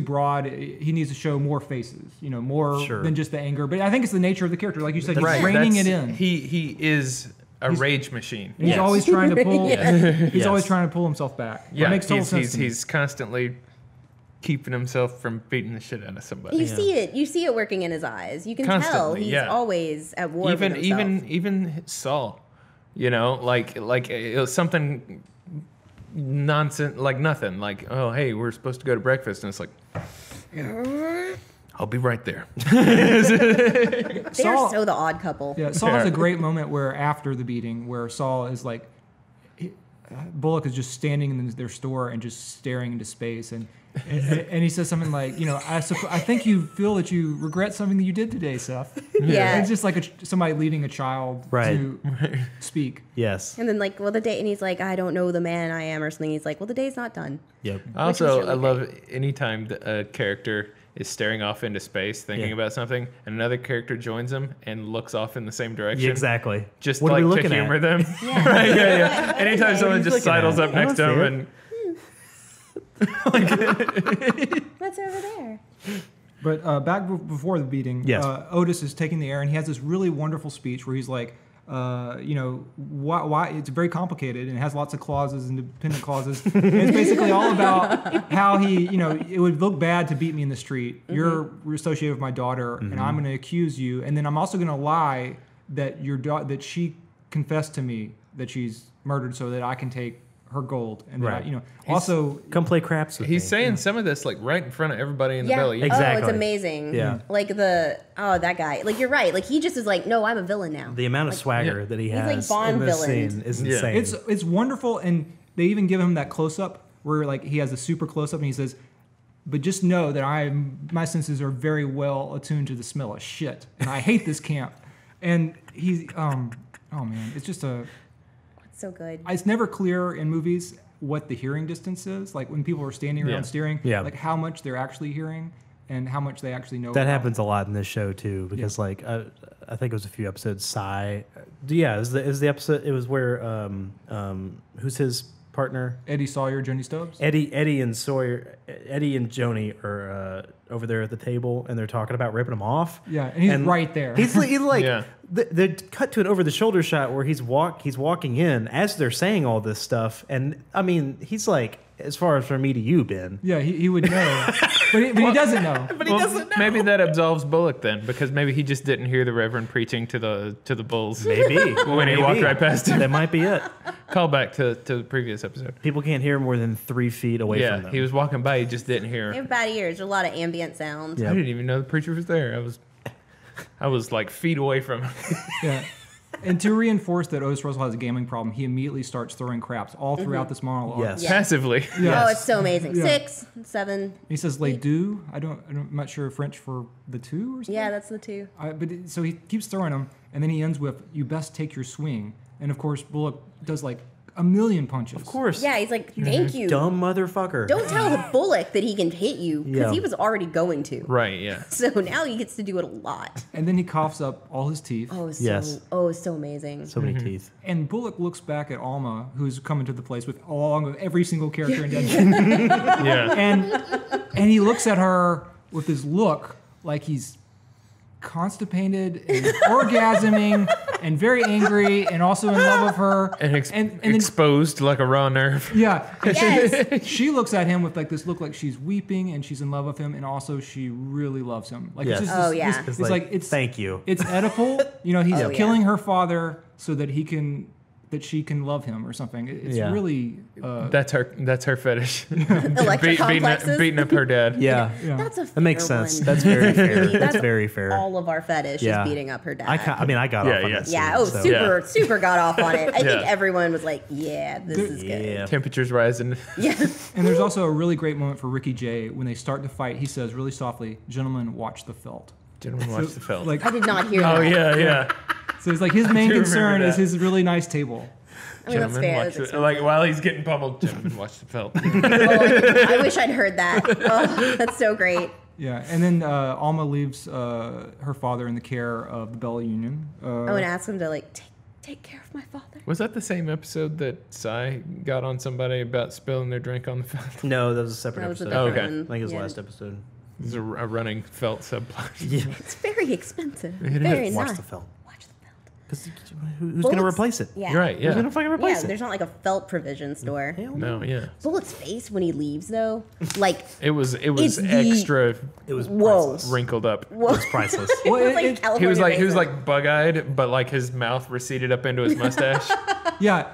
broad. He needs to show more faces, more Sure. than just the anger. But I think it's the nature of the character, like you said, Right. he's reining it That's- in. He is a rage machine. And he's Yes. always trying to pull. He's Yes. always trying to pull himself back. Yeah. It makes total He's sense. to me. he's constantly keeping himself from beating the shit out of somebody. You see it. You see it working in his eyes. You can tell Constantly, he's yeah. always at war even with himself. even Saul, like it was something nonsense, like nothing, like, oh hey, we're supposed to go to breakfast, and it's like, I'll be right there. They're Saul- so the odd couple. Yeah, Saul has a great moment where after the beating, where Saul is like, Bullock is just standing in their store and just staring into space, and he says something like, you know, I think you feel that you regret something that you did today, Seth. Yeah. It's just like somebody leading a child Right. to speak. Yes. And then like, well, the day, and he's like, I don't know the man I am or something. He's like, well, the day's not done. Yep. Also, really I love anytime a character is staring off into space thinking Yeah. about something, and another character joins them and looks off in the same direction. Yeah, exactly. Just What are like we to looking humor at? them. Yeah. Right, yeah. Anytime Okay. someone What are just you looking sidles at? up I next don't to see him and What's over there? But back before the beating, Yes. Otis is taking the air, and he has this really wonderful speech where he's like, you know, why it's very complicated and it has lots of clauses and dependent clauses. And it's basically all about how he, you know, it would look bad to beat me in the street. You're associated with my daughter, and I'm going to accuse you, and then I'm also going to lie that that she confessed to me that she's murdered, so that I can take her gold, and that I, Right. you know, also. Come play craps with he's me. saying some of this like right in front of everybody in the Yeah. belly. Oh, Exactly. it's amazing. Yeah. Like that guy. Like you're right. Like he just is like, no, I'm a villain now. The amount of swagger yeah. that he He's like has Bond in this villain. scene is Yeah. insane. It's wonderful, and they even give him that close up where like he has a super close up, and he says, "But just know that my senses are very well attuned to the smell of shit, and I hate this camp." And he's oh man, it's just It's so good. it's never clear in movies what the hearing distance is. Like when people are standing around Yeah. steering, Yeah. like how much they're actually hearing and how much they actually know. That about happens a lot in this show too, because like I think it was a few episodes. Yeah, it was the episode. It was where who's his partner? Eddie Sawyer, Johnny Stubbs. Eddie and Joni are over there at the table, and they're talking about ripping him off. Yeah, and he's right there. He's like Yeah. they cut to an over the shoulder shot where he's walking in as they're saying all this stuff, and I mean he's like, as far as from me to you, Ben. Yeah, he would know, but he doesn't know. But he doesn't know. Maybe that absolves Bullock then, because maybe he just didn't hear the Reverend preaching to the bulls. Maybe When he walked right past him. That might be it. Call back to the previous episode. People can't hear more than 3 feet away from Yeah, them. he was walking by, he just didn't They hear. have bad ears. There's a lot of ambient sound. Yeah. I didn't even know the preacher was there. I was like feet away from him. Yeah. And to reinforce that Otis Russell has a gambling problem, he immediately starts throwing craps all throughout this monologue. Yes. Yeah. Passively. Yes. Oh, it's so amazing. Yeah. 6, 7. He says "les deux." I'm not sure French for the two or something. Yeah, that's the 2. So he keeps throwing them, and then he ends with "you best take your swing." And of course, Bullock does like a million punches. Of course. Yeah, he's like, thank you. Dumb motherfucker. Don't tell the Bullock that he can hit you because Yeah. he was already going to. Right, yeah. So now he gets to do it a lot. And then he coughs up all his teeth. Oh, it's Yes. it's so amazing. So many teeth. And Bullock looks back at Alma, who's coming to the place along with every single character in Deadpool. Yeah. and he looks at her with this look like he's constipated and orgasming and very angry and also in love with her. And, then, exposed like a raw nerve. yeah. And Yes. she looks at him with like this look like she's weeping and she's in love with him and also she really loves him. Like Yes. it's just Oh, this- yeah. this- it's like it's thank you. it's Oedipal. You know, he's Oh, yeah. killing her father so that she can love him or something. It's Yeah. really That's her fetish. Electric complexes. beating up her dad. Yeah. yeah. That's a That makes fair sense. one. That's very fair. That's That's very fair. All of our fetish Yeah. is beating up her dad. I got Yeah, off on yeah. that yeah. scene, Oh, so- super got off on it. I think Yeah. everyone was like, yeah, this is good. Yeah. Temperatures rising. Yeah. And there's also a really great moment for Ricky Jay when they start to fight. He says really softly, "Gentlemen, watch the felt." Gentlemen, watch the film. Like, I did not hear that. oh, yeah. so it's like his main do remember concern is that. his really nice table. I mean, that's fair. watch That's the, like while he's getting pummeled, gentlemen, watch the film. I wish I'd heard that. Oh, that's so great. Yeah, and then Alma leaves her father in the care of the Bella Union. I would ask him to like take care of my father. Was that the same episode that Sai got on somebody about spilling their drink on the felt? No, that was a separate That was a episode. different okay. one. I think it was Yeah. last episode. There's a running felt subplot. Yeah. It's very expensive. It very is. nice. Watch the film. Watch the felt. Because who's going to Bullets- replace it? Yeah. You're right, Who's yeah. going to fucking Yeah, replace it? there's not like a felt provision store. Hell No, yeah. Bullock's face when he leaves though, like It was It's the- extra It was Whoa. priceless. wrinkled up. whoa. It was priceless. It Well, was like it- He was California like Basin. bug-eyed, but like his mouth receded up into his mustache. Yeah,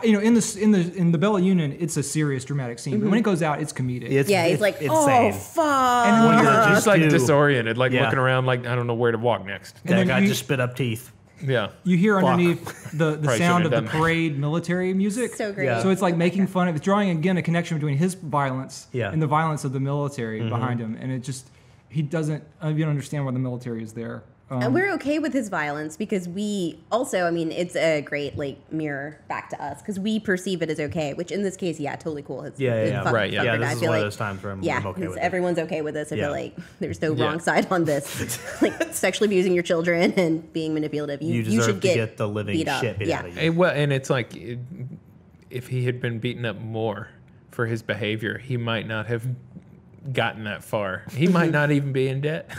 in the Bella Union, it's a serious dramatic scene. But when it goes out, it's comedic. He's like, insane. oh, fuck. And then Well, Just like do- disoriented, like Yeah. looking around, like I don't know where to walk next. And That then guy you- just spit up teeth. Yeah. You hear Fuck. underneath the Probably sound of shouldn't the have done that. parade military music. So great. Yeah. So it's like making fun of, it's drawing again a connection between his violence Yeah. and the violence of the military behind him. And it just, he doesn't, you don't understand why the military is there. And we're okay with his violence because we also, I mean, it's a great like mirror back to us because we perceive it as okay. Which in this case, yeah, totally cool. His, Yeah, his yeah. fuck- Right, yeah. fucker Yeah, guy. this I is feel one of like- those times where I'm Yeah, okay with it. everyone's okay with this. I Yeah. feel like there's no Yeah. wrong side on this. Like sexually abusing your children and being manipulative. You You deserve should to get the living beat up. shit beat Yeah. out of you. Well, and it's like if he had been beaten up more for his behavior, he might not have gotten that far. He might not even be in debt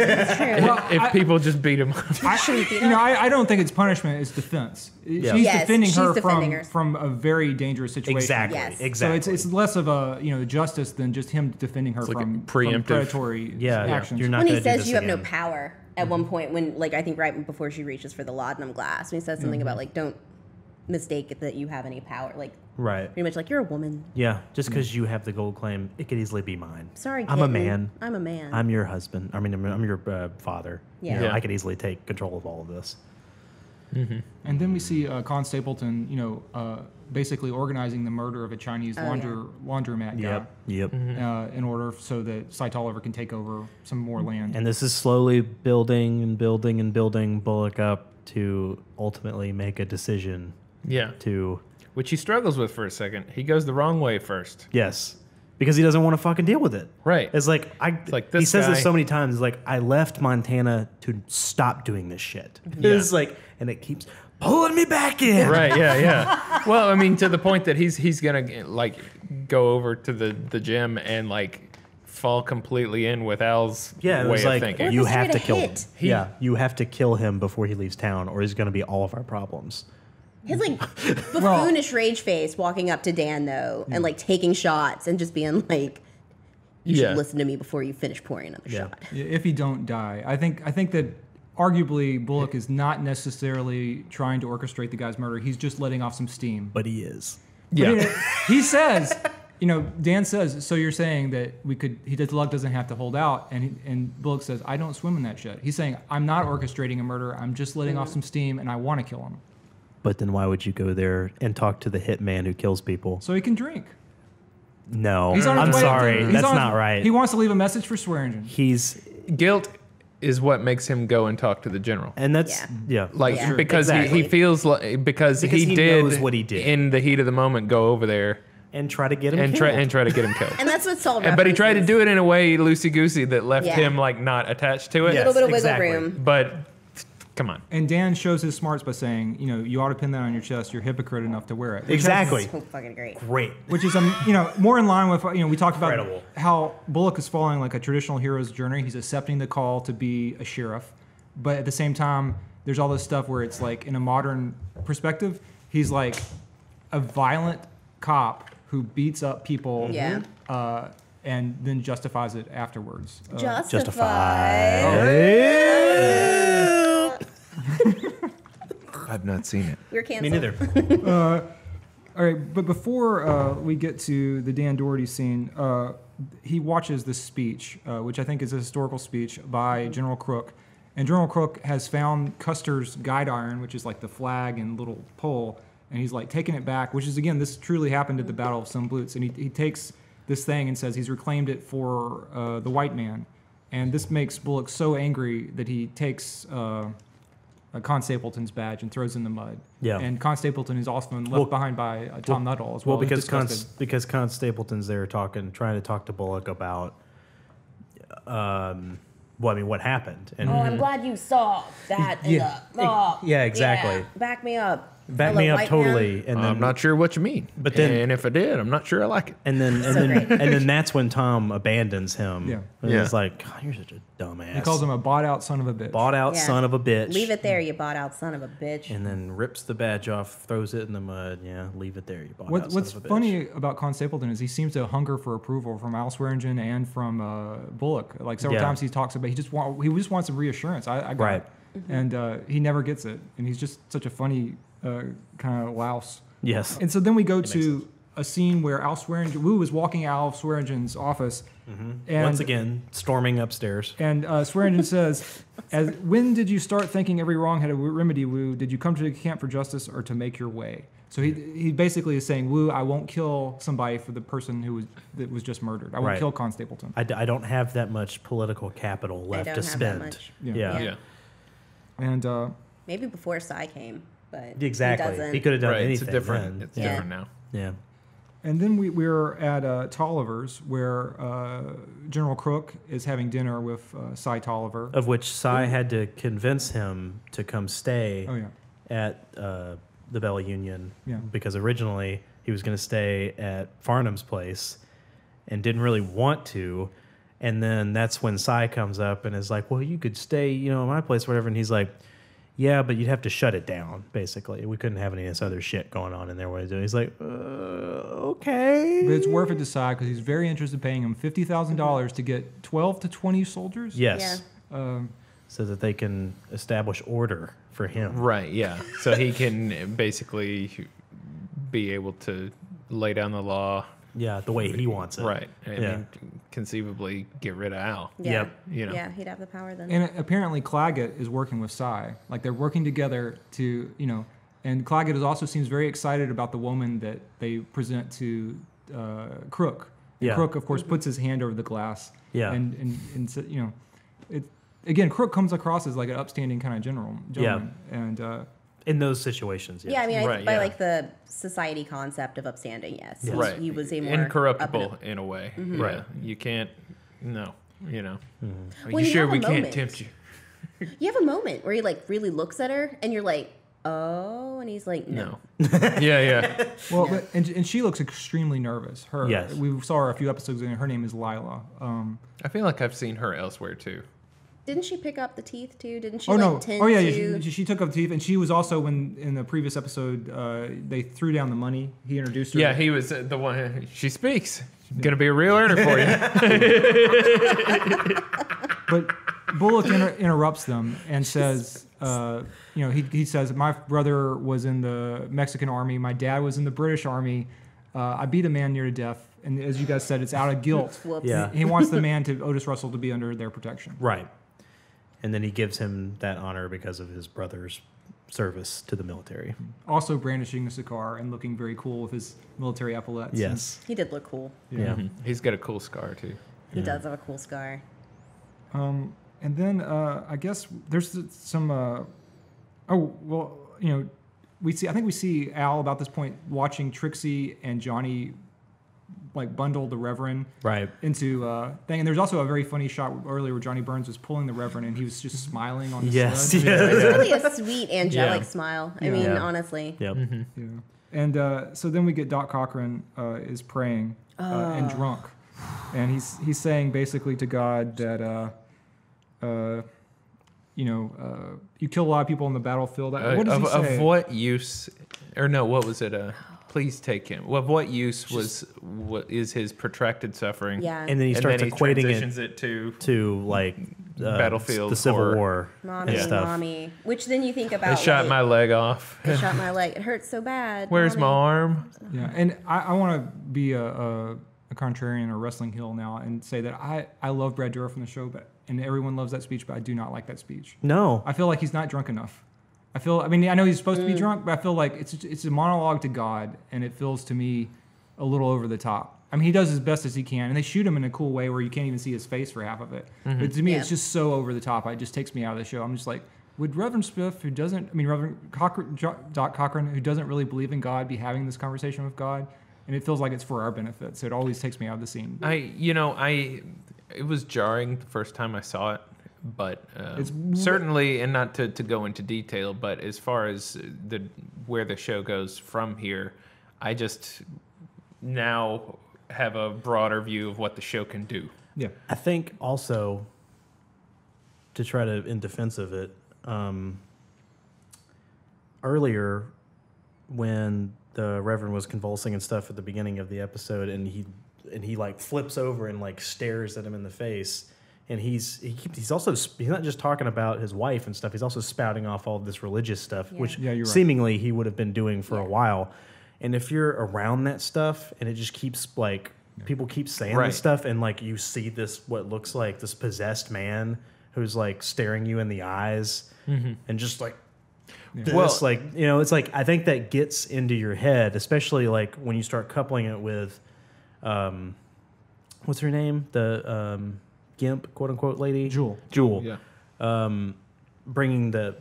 if people just beat him up. I don't think it's punishment, it's defense. Yeah. She's Yes, defending she's her defending her. from a very dangerous situation. Exactly. Yes. Exactly. So it's less of a justice than just him defending her like a from preemptive- predatory Yeah, actions. you're not When he gonna do says this you have no again. power at one point, when like I think right before she reaches for the laudanum glass, when he says something about like don't mistake it that you have any power, like Right. pretty much like you're a woman. Yeah. Just because you have the gold claim, it could easily be mine. Sorry, I'm a kitten. man. I'm a man. I'm your husband. I mean, I'm your father. Yeah. You know, Yeah. I could easily take control of all of this. And then we see Con Stapleton, basically organizing the murder of a Chinese laundromat guy. Yep. In order so that Cy Tolliver can take over some more land. And this is slowly building and building and building Bullock up to ultimately make a decision Yeah. to, Which he struggles with for a second. He goes the wrong way first. yes, because he doesn't want to fucking deal with it. Right. It's like, like he this says this guy- so many times. It's like, I left Montana to stop doing this shit. Yeah. It's like, and it keeps pulling me back in. Right, yeah. Well, I mean, to the point that he's gonna like go over to the gym and like fall completely in with Al's Yeah, it way was of like, thinking. you We're have to gonna kill him. hit. Yeah, you have to kill him before he leaves town, or he's going to be all of our problems. His like buffoonish rage face walking up to Dan though and like taking shots and just being like, you Yeah. should listen to me before you finish pouring another Yeah. shot. If he don't die, I think that arguably Bullock is not necessarily trying to orchestrate the guy's murder. He's just letting off some steam. But he is. Yeah. He says, Dan says, so you're saying that the luck doesn't have to hold out, and Bullock says, I don't swim in that shit. He's saying, I'm not orchestrating a murder. I'm just letting off some steam, and I want to kill him, But then why would you go there and talk to the hitman who kills people? so he can drink. No, He's on his I'm way- sorry. he's That's on- not right. He wants to leave a message for Swearingen. He's, Guilt is what makes him go and talk to the general. and that's, yeah. Like Yeah. because Exactly. he feels like because Because he he did knows what he did. in the heat of the moment go over there and try to get him and killed. try to get him killed. And that's what Saul But he tried to references. do it in a way loosey goosey that left Yeah. him like not attached to it. A Yes. little bit of wiggle exactly. room. But come on. And Dan shows his smarts by saying, you ought to pin that on your chest. You're hypocrite enough to wear it. Which Exactly. So fucking great. Great. Which is, more in line with, we talked about Incredible. how Bullock is following like a traditional hero's journey. He's accepting the call to be a sheriff. But at the same time, there's all this stuff where it's like, in a modern perspective, he's like a violent cop who beats up people Yeah. and then justifies it afterwards. I've not seen it. We're Me canceled. neither. All right, but before we get to the Dan Doherty scene, he watches this speech, which I think is a historical speech by General Crook. And General Crook has found Custer's guide iron, which is like the flag and little pole, and he's like taking it back, which is, again, this truly happened at the Battle of Sunblutz. And he takes this thing and says he's reclaimed it for the white man. And this makes Bullock so angry that he takes Con Stapleton's badge and throws it in the mud. Yeah. And Con Stapleton is often left Well- behind by Tom Nuttall as well. Well, He's because disgusted. Con Stapleton's there trying to talk to Bullock about, what happened. And Oh, I'm glad you saw that in Yeah. the mob. Yeah, exactly. Yeah, back me up. back fellow me up white man. totally. And then I'm not sure what you mean. But then- and if I did, I'm not sure I like it. And then So great. and then that's when Tom abandons him. Yeah. And Yeah. he's like, God, you're such a dumbass. He calls him a bought out son of a bitch. bought out Yeah. son of a bitch. Leave it there, you bought out son of a bitch. And then rips the badge off, throws it in the mud. Yeah, leave it there, you bought out son What's of a bitch. funny about Con Stapleton is he seems to hunger for approval from Al Swearingen and from Bullock. Like several Yeah. times he talks about he just wants some reassurance. I got Right. it. And he never gets it. And he's just such a funny kind of louse. Yes. And so then we go makes to a scene where Al Swearingen, Wu is walking out of Swearingen's office. And Once again, storming upstairs. And Swearingen says, when did you start thinking every wrong had a remedy, Wu? Did you come to the camp for justice or to make your way? So he basically is saying, Wu, I won't kill somebody for the person that was just murdered. I won't Right. kill Con Stapleton. I don't have that much political capital left don't to have that spend. much. Yeah. Yeah. And Maybe before Psy came, but Exactly. he doesn't. He could have done Right. anything. It's different. then. It's Yeah. different now. Yeah. And then we're at Tolliver's, where General Crook is having dinner with Cy Tolliver. Of which Cy had to convince him to come stay Oh, yeah. at the Bella Union. Yeah. Because originally he was going to stay at Farnham's place and didn't really want to. And then that's when Cy comes up and is like, well, you could stay, at my place, whatever. And he's like, yeah, but you'd have to shut it down, basically. We couldn't have any of this other shit going on in there. He's like, okay. But it's worth it to Cy because he's very interested in paying him $50,000 to get 12 to 20 soldiers. Yes. Yeah. So that they can establish order for him. Right, yeah. So he can basically be able to lay down the law. Yeah, the way he wants it. Right. I Yeah. mean, conceivably get rid of Al. Yeah. Yep. Yeah, he'd have the power then. And apparently Claggett is working with Cy. Like they're working together to, and Claggett also seems very excited about the woman that they present to Crook. And Yeah. Crook, of course, puts his hand over the glass. Yeah. And so, again, Crook comes across as like an upstanding kind of gentleman. And In those situations, yes. Yeah, I mean, Right, by yeah. like the society concept of upstanding, yes. Yes. Right. He was a more incorruptible up in a way. Right. Yeah. You can't, no, Are When you you sure have a we can't moment. tempt you? You have a moment where he like really looks at her and you're like, oh, and he's like, no. Yeah. well, but, and she looks extremely nervous. Yes. We saw her a few episodes ago. Her name is Lila. I feel like I've seen her elsewhere too. Didn't she pick up the teeth too? Didn't she Oh like no! tend Oh yeah, to... she took up teeth, and she was also when in the previous episode they threw down the money. He introduced her. Yeah, he was the one. She speaks. Gonna be a real earner for you. But Bullock interrupts them and says, he says, my brother was in the Mexican army. My dad was in the British army. I beat a man near to death. And as you guys said, it's out of guilt. Whoops. Yeah. He wants the man to Otis Russell to be under their protection. Right. And then he gives him that honor because of his brother's service to the military. Also brandishing the cigar and looking very cool with his military epaulets. Yes. He did look cool. Yeah. He's got a cool scar too. He does have a cool scar. And then I guess there's some. We see Al about this point watching Trixie and Johnny like bundle the Reverend Right. into thing. And there's also a very funny shot earlier where Johnny Burns was pulling the Reverend and he was just smiling on the Yes. sled. Yeah. It was really a sweet, angelic Yeah. smile. I Yeah. mean, Yeah. honestly. Yep. Yeah. And so then we get Doc Cochran is praying and drunk, and he's saying basically to God that you kill a lot of people on the battlefield. What does he say? Of what use? Or no, what was it? Please take him. Of what use what is his protracted suffering? Yeah. And then he starts equating transitions it to to like Battlefield the Civil horror. War Mommy, and stuff. mommy. Which then you think they about. shot like, my leg off. They shot my leg. It hurts so bad. Where's my mommy. arm? Yeah, and I want to be a contrarian or wrestling heel now and say that I love Brad Dourif from the show, and everyone loves that speech, but I do not like that speech. No. I feel like he's not drunk enough. I know he's supposed to be drunk, but I feel like it's a monologue to God, and it feels to me a little over the top. I mean, he does as best as he can, and they shoot him in a cool way where you can't even see his face for half of it. But to me, Yeah. it's just so over the top. It just takes me out of the show. I'm just like, would Reverend Smith, Doc Cochran, who doesn't really believe in God, be having this conversation with God? And it feels like it's for our benefit, so it always takes me out of the scene. It was jarring the first time I saw it, but It's- certainly, and not to go into detail, but as far as where the show goes from here, I just now have a broader view of what the show can do. Yeah. I think also to try to in defense of it, earlier when the Reverend was convulsing and stuff at the beginning of the episode, and he like flips over and like stares at him in the face, and he's not just talking about his wife and stuff. He's also spouting off all of this religious stuff, Yeah. which Yeah, you're right. seemingly he would have been doing for a while. And if you're around that stuff and it just keeps like people keep saying Right. this stuff and like you see this what looks like this possessed man who's like staring you in the eyes and just like this, Well- like it's like I think that gets into your head, especially like when you start coupling it with what's her name, the Gimp quote unquote lady, Jewel, Yeah. bringing the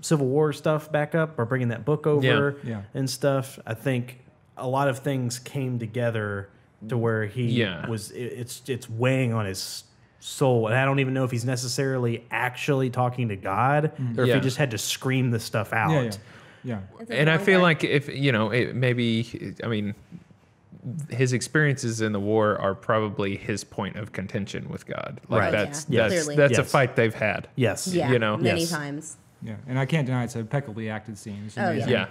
Civil War stuff back up or bringing that book over Yeah. and stuff. I think a lot of things came together to where he Yeah. was. It's weighing on his soul, and I don't even know if he's necessarily actually talking to God or if Yeah. he just had to scream this stuff out. Yeah, yeah. It's a And I long feel one. like if his experiences in the war are probably his point of contention with God. Like Right. that's Yeah. that's Clearly. that's a Yes. fight they've had. Yes. yeah, you know, many yes. times. Yeah, and I can't deny it's a impeccably acted scene. It's Oh, amazing. Yeah.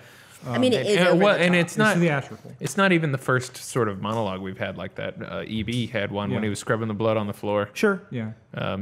I mean, it is and, over well, the and top. it's not theatrical. it's not even the first sort of monologue we've had like that. EB had one when Yeah. he was scrubbing the blood on the floor. Sure. Yeah,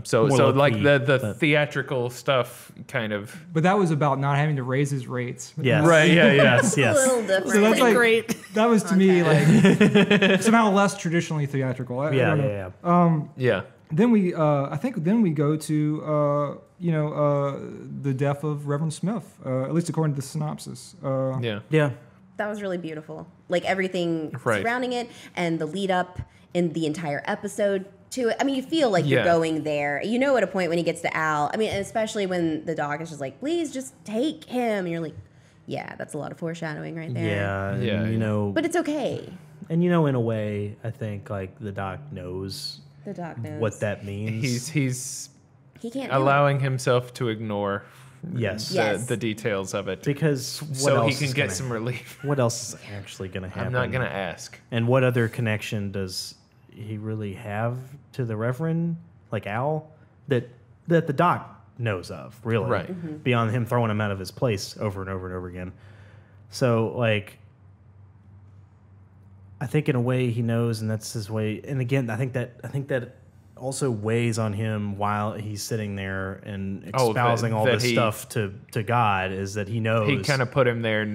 So More like low-key, the but- theatrical stuff kind of but that was about not having to raise his rates. Yes. Right, yeah, yes. a little different. So that's like Great. that was to me like somehow less traditionally theatrical. I Yeah, don't yeah, know. yeah. Yeah. Then we, I think, then we go to the death of Reverend Smith, at least according to the synopsis. Yeah. Yeah. That was really beautiful. Like everything Right. surrounding it and the lead up in the entire episode to it. I mean, you feel like you're Yeah. going there. You know, at a point when he gets to Al. I mean, and especially when the dog is just like, "Please, just take him." And you're like, "Yeah, that's a lot of foreshadowing right there." Yeah. And, Yeah. But it's okay. and in a way, I think like the doc knows The dog knows what that means. He's he can't do it. allowing himself to ignore Yes. Yes. the details of it Because what so else he can is get gonna- some relief. What else is actually going to happen? I'm not going to ask. And what other connection does he really have to the Reverend, like Al, that the doc knows of, really? Right. Beyond him throwing him out of his place over and over and over again. So, like, I think in a way he knows, and that's his way. And again, I think that also weighs on him while he's sitting there and Oh, espousing all that this he- stuff to God, is that he knows. He kind of put him there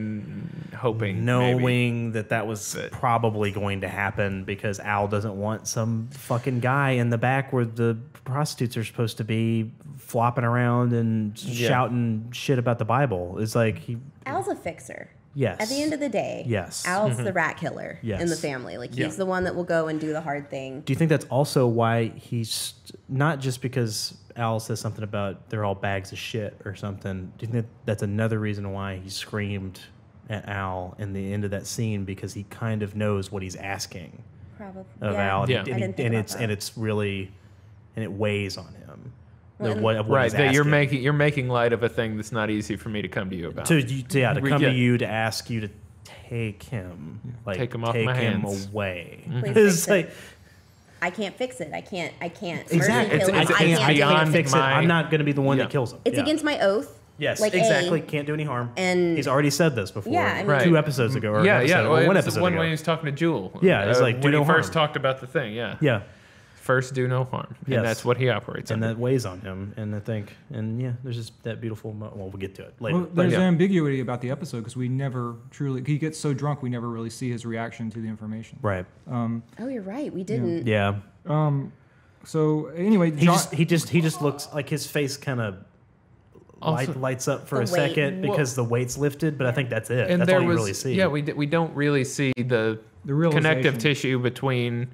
hoping. knowing maybe. that was That- probably going to happen because Al doesn't want some fucking guy in the back where the prostitutes are supposed to be flopping around and Yeah. shouting shit about the Bible. It's like Al's a fixer. yes. At the end of the day, Yes. Al's the rat killer Yes. in the family. Like he's Yeah. the one that will go and do the hard thing. Do you think that's also why he's not just because Al says something about they're all bags of shit or something? Do you think that's another reason why he screamed at Al in the end of that scene, because he kind of knows what he's asking Probably. of yeah. Al, Yeah. I didn't think about that. and it's really, and it weighs on him. Well, and- What Right, he's that you're asking. making light of a thing that's not easy for me to come to you about. to come Yeah. to you to ask you to take him, like Take him off my hands. away. Please It's fix like it. I can't fix it. I can't. exactly. Mercy kill him. it's I can't do beyond anything. fix it. my- I'm not going to be the one Yeah. that kills him. It's Yeah. against my oath. Yes, like exactly. A, Can't do any harm. and- he's already said this before. Yeah, I mean- Right. 2 episodes ago. Or yeah, an yeah. episode, Well, or one it's the episode one ago. when he was talking to Jewel. Yeah, it's like, do when no he first harm. talked about the thing. Yeah, Yeah, first do no harm, Yes. and that's what he operates and under. that weighs on him. And I think, and yeah, there's just that beautiful. Well, we'll get to it later. Well, there's yeah. an ambiguity about the episode because we never truly. He gets so drunk, we never really see his reaction to the information. Right. Oh, you're right. We didn't. Yeah. So anyway, He just looks like his face kind of Also- lights up for The a weight. second because the weight's lifted. But I think that's it. and That's there all you was, really see. yeah, we don't really see the realization. connective tissue between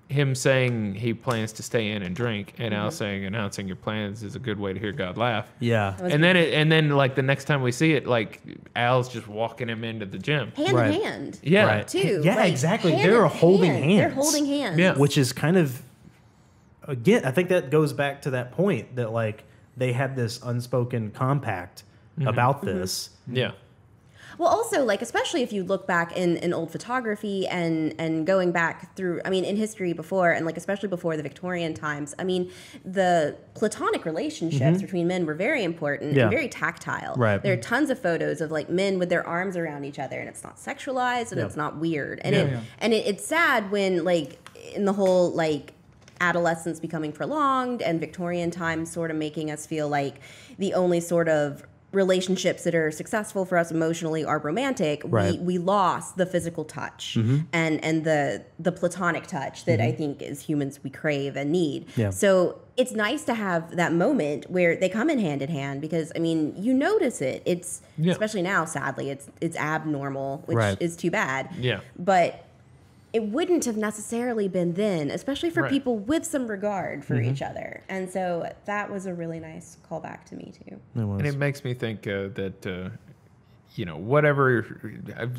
him saying he plans to stay in and drink, and Mm-hmm. Al saying announcing your plans is a good way to hear God laugh. Yeah. was- And then like the next time we see it, like Al's just walking him into the gym. Hand Right. in hand. Yeah. Right. Too. Yeah, like, exactly. hand They're in holding hand. hands. They're holding hands. Yeah. Which is kind of, again, I think that goes back to that point that like they had this unspoken compact about this. Yeah. Well, also, like, especially if you look back in old photography and going back through, I mean, in history before, and like, especially before the Victorian times, I mean, the platonic relationships between men were very important Yeah. and very tactile. Right. There are tons of photos of like men with their arms around each other, and it's not sexualized and Yeah. it's not weird. And Yeah. it's sad when, like, in the whole, like, adolescence becoming prolonged and Victorian times sort of making us feel like the only sort of relationships that are successful for us emotionally are romantic, Right. we lost the physical touch and the platonic touch that I think as humans we crave and need. Yeah. So it's nice to have that moment where they come in hand, because I mean you notice it. It's Yeah. especially now, sadly, it's abnormal, which Right. is too bad. Yeah. But it wouldn't have necessarily been then, especially for Right. people with some regard for each other. And so that was a really nice callback to me too. It was. And it makes me think that whatever,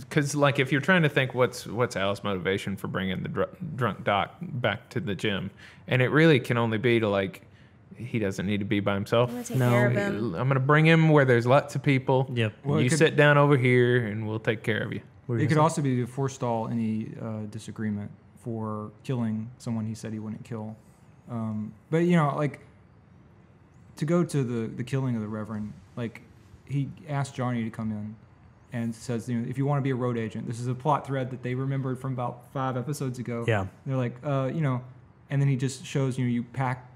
because like if you're trying to think what's Al's motivation for bringing the drunk doc back to the gym, and it really can only be to like he doesn't need to be by himself. I'm gonna take No. care of him. I'm gonna bring him where there's lots of people. Yep. Well, you it could- sit down over here, and we'll take care of you. What were you It could gonna also be to forestall any disagreement for killing someone he said he wouldn't kill. But like to go to the killing of the Reverend, like he asked Johnny to come in and says, if you want to be a road agent, this is a plot thread that they remembered from about 5 episodes ago. Yeah. They're like, and then he just shows, you pack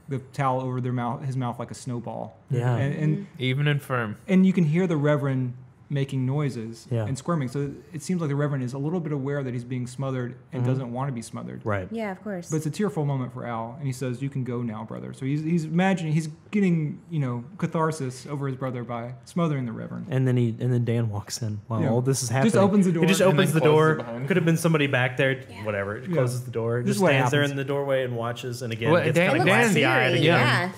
the towel over his mouth like a snowball. Yeah. And Even infirm. and you can hear the Reverend making noises Yeah. and squirming. So it seems like the Reverend is a little bit aware that he's being smothered and doesn't want to be smothered. Right. Yeah, of course. But it's a tearful moment for Al, and he says, "You can go now, brother." So he's imagining he's getting catharsis over his brother by smothering the Reverend. And then Dan walks in while Yeah. all this is happening. Just opens the door He just and opens the then closes door. it behind him. Could have been somebody back there. Yeah. Whatever. Yeah. Closes the door. This Just is what stands there happens. in the doorway and watches. And again, Well, gets Dan- kind of It looks Dan- glassy-eyed. eerie, yeah. yeah.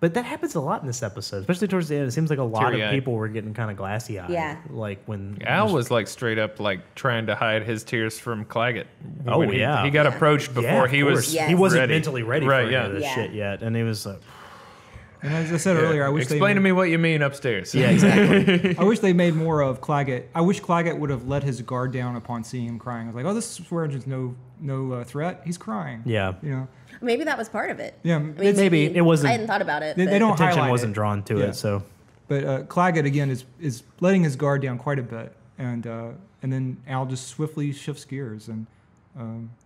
But that happens a lot in this episode, especially towards the end. It seems like a lot of Teary-eyed. people were getting kind of glassy-eyed. Yeah. Like when Al was like straight up like trying to hide his tears from Claggett. Oh, When yeah. he got Yeah. approached before Yeah, of he course. was Yes. He wasn't ready. mentally ready Right, for yeah. any of this Yeah. shit yet, and he was like, And as I said earlier, I wish Explain to me what you mean upstairs. "Yeah, exactly." I wish they made more of Claggett. I wish Claggett would have let his guard down upon seeing him crying. I was like, "Oh, this swear engine's no threat. He's crying." Yeah. Maybe that was part of it. Yeah, I mean, Maybe it wasn't- I hadn't thought about it. They but- don't Attention highlight wasn't it. drawn to Yeah. it, so But Claggett again is letting his guard down quite a bit, and then Al just swiftly shifts gears and.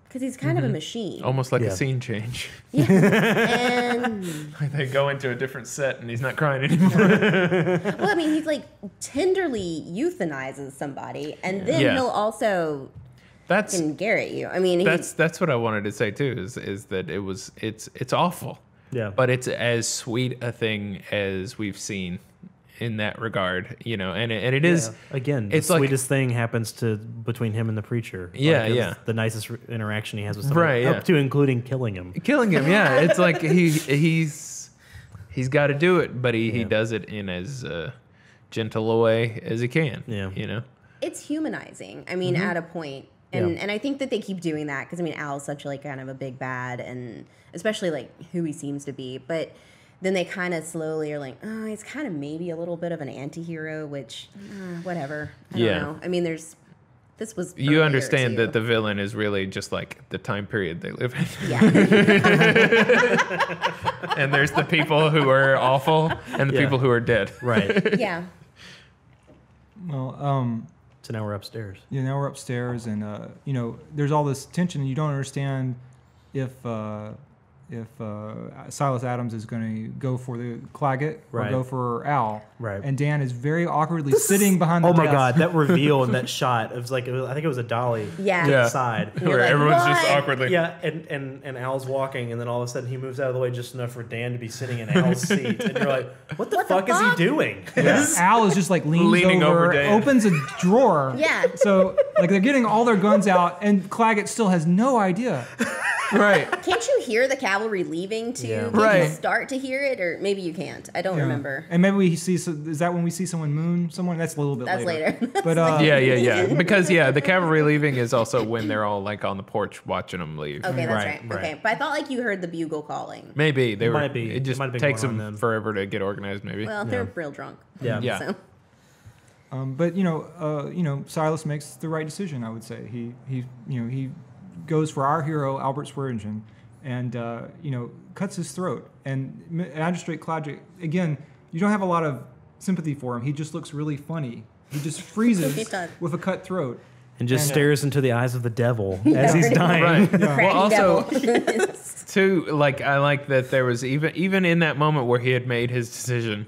Because he's kind of a machine. Almost like Yeah. a scene change. And They go into a different set and he's not crying anymore. well, I mean, he's like tenderly euthanizes somebody, and then Yeah. he'll also That's fucking Garrett you. I mean, that's what I wanted to say too. Is that it's awful. yeah. But it's as sweet a thing as we've seen in that regard, and it is. Again, it's the like- sweetest thing happens between him and the preacher. Yeah, it's yeah. The nicest interaction he has with somebody, Right, yeah. up to including killing him. Killing him, yeah. It's like he's got to do it, but he does it in as gentle a way as he can. Yeah. it's humanizing. I mean, at a point. And I think that they keep doing that because I mean Al's such like kind of a big bad, and especially like who he seems to be. But then they kind of slowly are like, oh, he's kind of maybe a little bit of an anti-hero, which whatever. I Yeah. don't know. I mean, this was You earlier, understand too. that the villain is really just like the time period they live in. Yeah. And there's the people who are awful and the Yeah. people who are dead. Right. Yeah. Well, So now we're upstairs. now we're upstairs, and there's all this tension, and you don't understand if Silas Adams is going to go for the Claggett or Right. go for Al. Right. And Dan is very awkwardly sitting behind the Oh my desk. god, that reveal and that shot of like I think it was a dolly Yeah. to Yeah. the side. You're Where like, everyone's just "What?" awkwardly. Yeah, and Al's walking, and then all of a sudden he moves out of the way just enough for Dan to be sitting in Al's seat, and you're like, "What the What the fuck is he fuck? doing?" Al is just like Leaning over Dan. opens a drawer. Yeah. So like they're getting all their guns out, and Claggett still has no idea. Right. Can't you hear the cavalry leaving too? Yeah. Can't you Right. start to hear it, or maybe you can't. I don't Yeah. remember. And maybe we see. Is that when we see someone moon someone? That's a little bit That's later. later. But Yeah. Because the cavalry leaving is also when they're all like on the porch watching them leave. Okay, that's Right, right. right. Okay, but I thought like you heard the bugle calling. Maybe they It were. might be. It just It might have been takes going on them then. forever to get organized. Maybe. Well, they're real drunk. Yeah. Yeah. So. But Silas makes the right decision. I would say he goes for our hero Albert Swearingen, and cuts his throat. And Magistrate Claggett, again, you don't have a lot of sympathy for him. He just looks really funny. He just He freezes does. with a cut throat. And just And, stares into the eyes of the devil as he's dying. Right. Cracking Well, also devil. too, like I like that there was even in that moment where he had made his decision,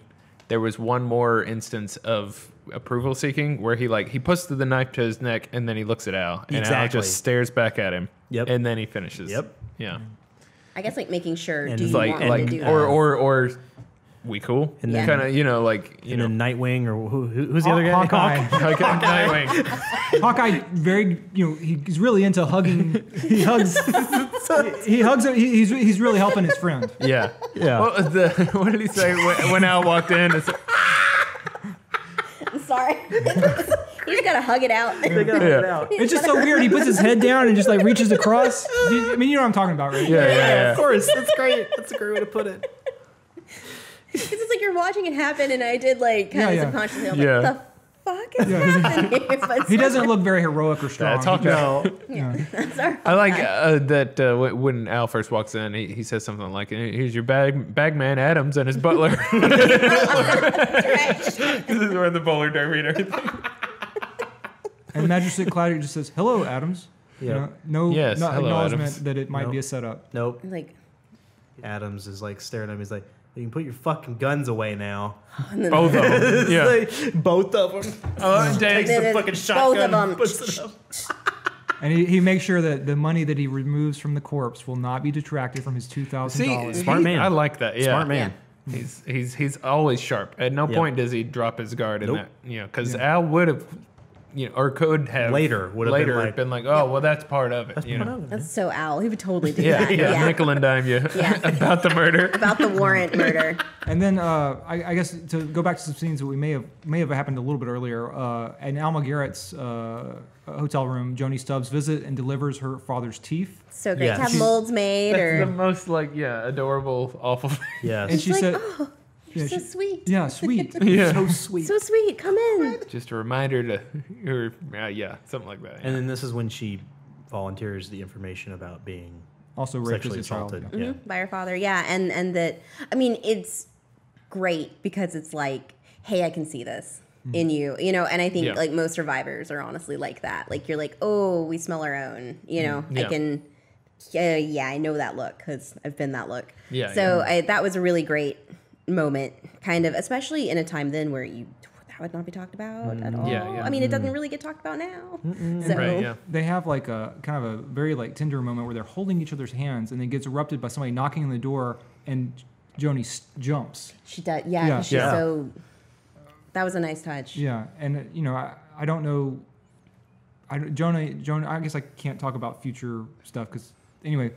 there was one more instance of approval seeking where he puts the knife to his neck and then he looks at Al, and Al Exactly. just stares back at him. Yep. And then he finishes. Yep. Yeah. I guess like making sure. And Do it's you Like want me like to do or we cool? And then- kind of And then Nightwing or who's the other guy? Hawkeye. Nightwing. Hawkeye, very, he's really into hugging. He hugs. he hugs. He's really helping his friend. Yeah. Yeah. What did he say when Al walked in? It's like, I'm sorry. He's got to hug it out. They gotta Yeah. hold it out. It's just so weird. He puts his head down and just like reaches across. I mean, you know what I'm talking about, right? yeah. Of course, that's great. That's a great way to put it. Because it's like you're watching it happen, and I did like kind of Yeah. subconsciously. I'm Yeah. like, the fuck is happening? But He doesn't look very heroic or strong. That's Hawkeye. No, Sorry. I like that when Al first walks in, he says something like, "Here's your bagman Adams and his butler." This is where the bowler derby and everything. And Magistrate Cloudy just says, "Hello, Adams." You Yep. know, no, Yes, no hello, acknowledgement Adams. that it might Nope. be a setup. nope. Like, Adams is like staring at me. He's like, "You can put your fucking guns away now." Both of them. Yeah. Like, both of them. Takes the Then fucking both shotgun. of 'em. and puts it up. And he makes sure that the money that he removes from the corpse will not be detracted from his See, $2,000. Smart man. I like that. Yeah. Smart man. He's always sharp. At no Yep. point does he drop his guard in Nope. that. Because Al would have, or could have Later would have been like- oh well, that's part of it. You know. that's so Al. He would totally do Yeah, that. yeah, nickel and dime you Yeah. about the murder. About the warrant murder. And then I guess to go back to some scenes that we may have happened a little bit earlier. In Alma Garrett's hotel room, Joni Stubbs visits and delivers her father's teeth. So great Yeah. to have She's- molds made, That's or the most adorable, awful. Yes. And she like, said, oh, you're so sweet. "Yeah, sweet, Yeah. so sweet." So sweet. Come in. Just a reminder to, or something like that. And then this is when she volunteers the information about being Also raped as sexually a child. assaulted. yeah. Yeah. By her father, yeah, and that, I mean, it's great because it's like, hey, I can see this in you, and I think Yeah. like most survivors are honestly like that. Like you're like, oh, we smell our own, I Yeah. can, I know that look because I've been that look. Yeah, So that was a really great moment, kind of, especially in a time then where that would not be talked about at all. Yeah, yeah. I mean, it doesn't really get talked about now. So Right, yeah. They have like a kind of a very like tender moment where they're holding each other's hands, and it gets erupted by somebody knocking on the door, and Joni jumps. she does, Yeah. 'cause she's Yeah. so. That was a nice touch. Yeah, and I don't know. Joni, I guess I can't talk about future stuff because anyway,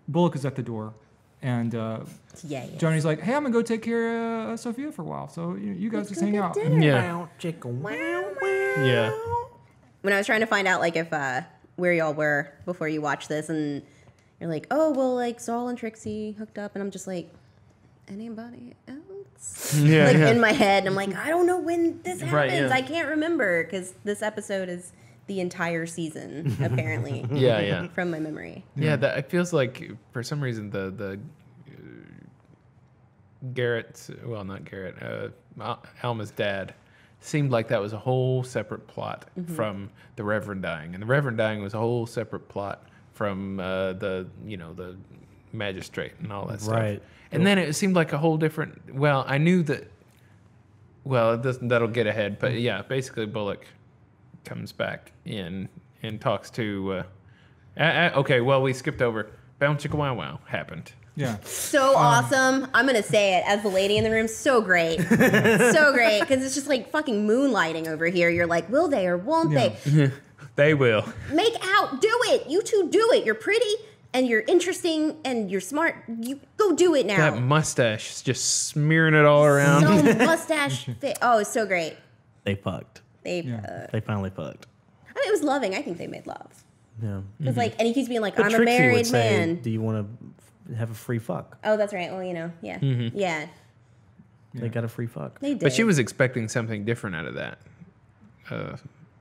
Bullock is at the door, and Yeah. Joni's like, "Hey, I'm gonna go take care of Sophia for a while, so you guys Let's just go hang get out." dinner. Yeah. Chicken. Yeah. When I was trying to find out like if where y'all were before you watched this, and you're like, oh well, like Saul and Trixie hooked up, and I'm just like, anybody else? Yeah. Like yeah. in my head, and I'm like, I don't know when this happens. Right, yeah. I can't remember because this episode is the entire season apparently. Yeah, yeah. From my memory. Yeah, that it feels like for some reason the Garrett, well, not Garrett, Alma's dad seemed like that was a whole separate plot from the Reverend dying, and the Reverend dying was a whole separate plot from the magistrate and all that stuff. Right. And then it seemed like a whole different. Well, I knew that. Well, it doesn't. That'll get ahead, but yeah, basically Bullock comes back in and talks to. Okay, well, we skipped over. Bound Chicka Wow Wow happened. Yeah, So awesome. I'm going to say it as the lady in the room. So great. So great. Because it's just like fucking moonlighting over here. You're like, will they or won't Yeah. they? They will. Make out. Do it. You two do it. You're pretty and you're interesting and you're smart. You go do it now. That mustache is just smearing it all around. So mustache fit. Oh, it's so great. They fucked. They, Yeah. They finally fucked. I mean, it was loving. I think they made love. Yeah. It's like, and he keeps being like, But I'm a Trixie would married say, man. "Do you want to have a free fuck?" Oh, that's right. Well, yeah. Yeah. They got a free fuck. They did. But she was expecting something different out of that.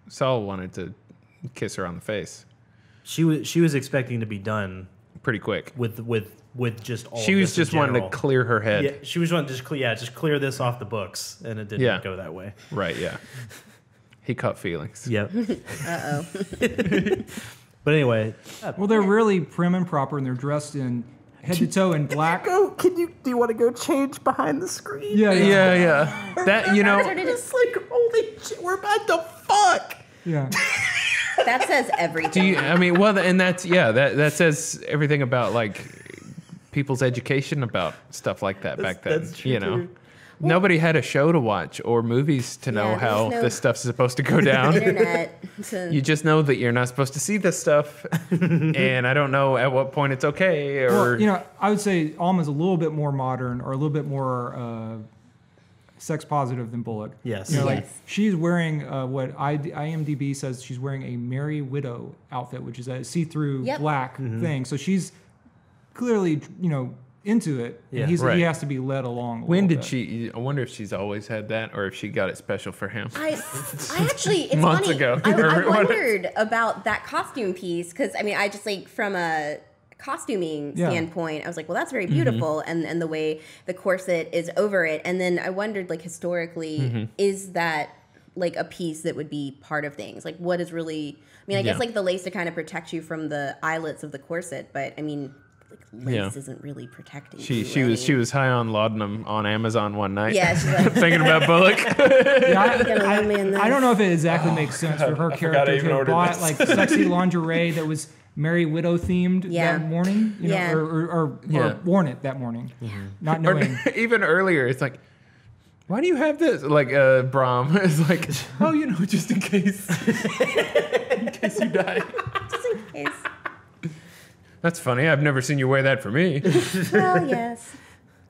Saul wanted to kiss her on the face She was expecting to be done pretty quick. with just all. She of was this in just wanting to general. clear her head. Yeah, she was wanting to just clear this off the books, and it didn't Yeah. go that way. Right, yeah. He caught feelings. Yep. Uh-oh. But anyway, well, they're really prim and proper, and they're dressed in head to toe in black. Do you want to go change behind the screen? Yeah, Yeah. That, you know, It's like, holy shit, we're about to fuck. yeah. That says everything. and that says everything about like people's education about stuff like that back then. That's true, you know, too. nobody had a show to watch or movies to know Yeah, how there's no this stuff's supposed to go down. Internet. to- You just know that you're not supposed to see this stuff, and I don't know at what point it's okay. Or Well, I would say Alma's a little bit more modern or a little bit more sex positive than Bullock. Yes. Like Yes. she's wearing what IMDb says she's wearing a Merry Widow outfit, which is a see-through Yep. black thing. So she's clearly, into it. Yeah. And Right. he has to be led along. when little did bit. she? I wonder if she's always had that, or if she got it special for him. I actually, it's Months funny. ago. I wondered about that costume piece because I just like from a costuming Yeah. standpoint, I was like, well, that's very beautiful, and the way the corset is over it, and then I wondered like historically, is that like a piece that would be part of things? Like, what is really? I guess Yeah. like the lace to kind of protect you from the eyelets of the corset, but like lace Yeah. isn't really protecting. She you she was high on laudanum on Amazon one night. Yeah, she's like, thinking about Bullock. Yeah, gonna love me in this. I don't know if it exactly makes sense for her I character even to have ordered bought this. like sexy lingerie that was Merry Widow themed Yeah. that morning, Yeah. or Yeah. worn it that morning, not Or knowing. even earlier, it's like, why do you have this? Like Brahm is like, oh, just in case, in case you die. just in case. That's funny. I've never seen you wear that for me. Well, yes,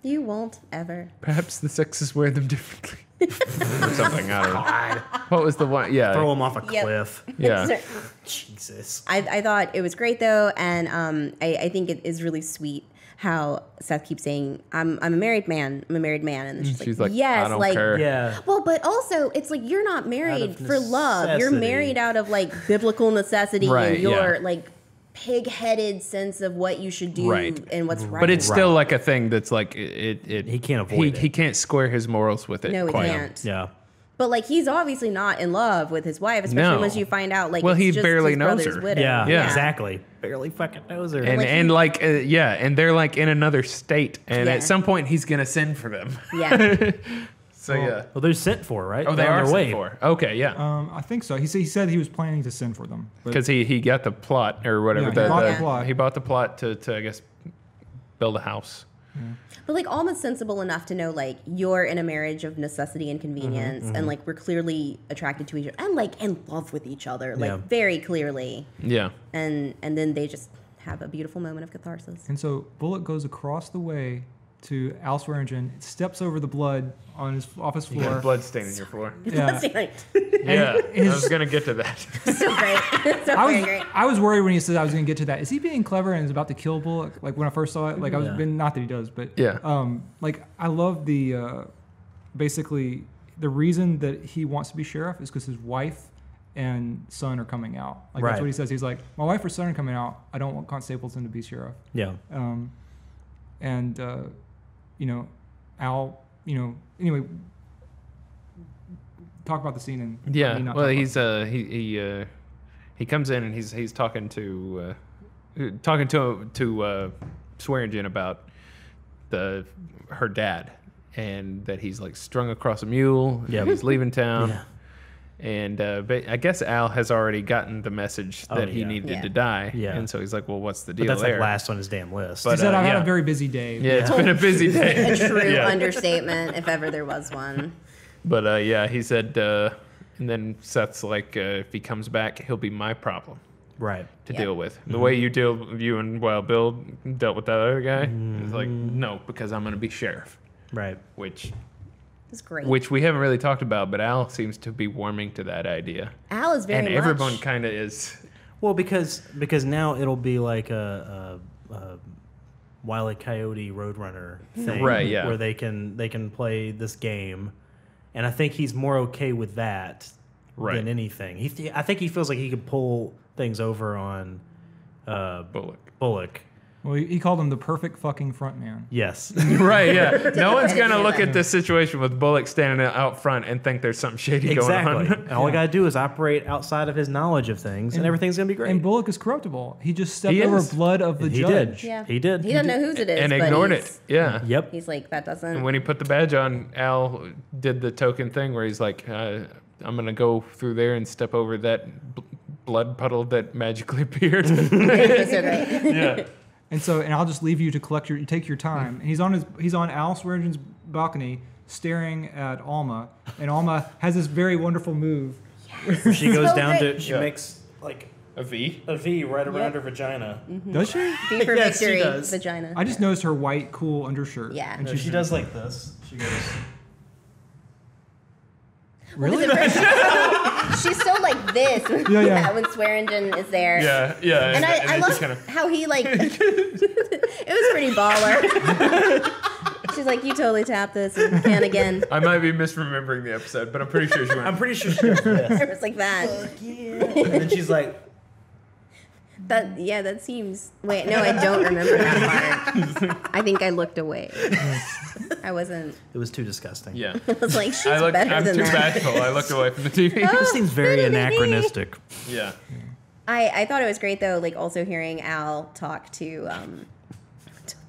you won't ever. Perhaps the sexes wear them differently. Or something. I don't know. What was the one? Yeah. Throw him off a Yep. cliff. Yeah. Jesus. I thought it was great though, and I think it is really sweet how Seth keeps saying, "I'm a married man. I'm a married man," and she's, She's like, like, "Yes, I don't like." care. Yeah. Well, but also it's like you're not married of for love. You're necessity. married out of like biblical necessity Right, and your yeah. like pig-headed sense of what you should do Right. and what's right. But it's still like a thing that's like it. He can't avoid it. He can't square his morals with it. no, he quite. can't. Yeah. But like he's obviously not in love with his wife, especially No. once you find out like Well, it's he just barely his knows brother's her. widow. Yeah. Yeah. Exactly. Barely fucking knows her. And Like and they're like in another state, and Yeah. at some point he's gonna send for them. Yeah. So yeah. well, they're sent for, right? Oh, they They're on are their way. sent for. Okay, yeah. I think so. He said he was planning to send for them. But Because he got the plot or whatever. Yeah, he bought the plot. He bought the plot to I guess build a house. But like almost sensible enough to know like you're in a marriage of necessity and convenience, and like we're clearly attracted to each other and like in love with each other, like Yeah. very clearly. Yeah. And then they just have a beautiful moment of catharsis. And so Bullock goes across the way to Al Swearingen, steps over the blood on his office floor. Blood stain in your floor. Yeah. Yeah. his- I was gonna get to that. So great. So very great. I was worried when he said I was going to get to that. Is he being clever and is about to kill Bullock? Like when I first saw it, like I was Yeah. not that he does, but Yeah. like I love the basically the reason that he wants to be sheriff is because his wife and son are coming out. Like that's Right. what he says. He's like, my wife or son are coming out. I don't want Constable to be sheriff. Yeah. And Al, anyway, talk about the scene and me Yeah. not Well, talk he's he comes in and he's talking to Swearingen about her dad, and that he's like strung across a mule. Yeah. And he's leaving town. Yeah. And but I guess Al has already gotten the message that he yeah. needed Yeah. to die. Yeah. And so he's like, well, what's the But deal that's there? like last on his damn list. he But, said, I've had yeah. a very busy day. Yeah, it's been a busy day. A true Yeah. understatement, if ever there was one. But yeah, he said, and then Seth's like, if he comes back, he'll be my problem right. to Yeah. deal with. The way you and Wild Bill dealt with that other guy, it's like, no, because I'm going to be sheriff, Right. which It's great. we haven't really talked about, but Al seems to be warming to that idea. Al is very And much. everyone kind of is. Well, because now it'll be like a Wile E. Coyote Roadrunner thing, Right, yeah. where they can play this game, and I think he's more okay with that Right. than anything. I think he feels like he could pull things over on Bullock. Bullock. Well, he called him the perfect fucking front man. Yes. Right, yeah. No one's going to look at this situation with Bullock standing out front and think there's something shady going Exactly. on. All we got to do is operate outside of his knowledge of things, and everything's going to be great. And Bullock is corruptible. He just stepped He over is. blood of the He judge. did. Yeah. He did. He doesn't know whose it is. And but ignored he's- it. Yeah. Yep. He's like, that doesn't. And when he put the badge on, Al did the token thing where he's like, I'm going to go through there and step over that blood puddle that magically appeared. He's so great. Yeah. And I'll just leave you to take your time. And he's on Al Swearengen's balcony staring at Alma, and Alma has this very wonderful move. Where she goes So down great. to, she Yeah. makes like A V? a V right around Yep. her vagina. Does she? B for Yes, she victory, does. vagina. I just noticed her white, cool undershirt. Yeah. And No, she's she does like this. She goes. Really? She's still like this when, Yeah. when Swearingen is there. Yeah. And I then love just kinda- how he like it was pretty baller. She's like, you totally tapped this and can again. I might be misremembering the episode, but I'm pretty sure she went. I'm pretty sure she does this. It was like that. And then she's like, That seems. Wait, no, I don't remember that part. I think I looked away. I wasn't. it was too disgusting. Yeah. I was like, she's I'm better than too that. bashful. I looked away from the TV. This seems very anachronistic. Yeah. I thought it was great though, like also hearing Al talk to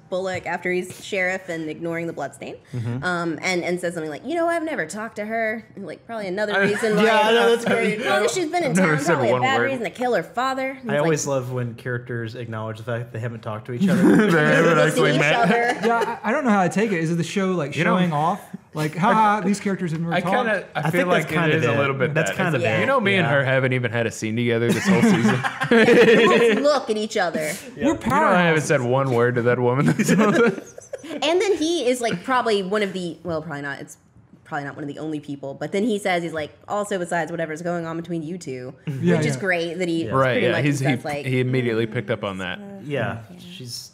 Bullock after he's sheriff and ignoring the bloodstain, and says something like, I've never talked to her. And, like probably another reason why. Yeah, I know, that's great. As long as she's been in never town, said probably a one bad word. reason to kill her father. And I it's always like, love when characters acknowledge the fact that they haven't talked to each other. They haven't they actually see each met. other. Yeah, I don't know how to take it. Is it the show like You know- showing off? Like, haha, these characters have never I talked. I think feel like that's kind it of is a it. little bit. That's that. kind of It's- it. You know, me and Yeah. her haven't even had a scene together this whole season. Let's look at each other. We're You know, I haven't powerhouses. said one word to that woman. And then he is like probably one of the probably not. It's probably not one of the only people. But then he says he's like also besides whatever's going on between you two, Yeah, which is yeah. great that he Right? pretty Yeah. much He says like he immediately picked up on that. Yeah, she's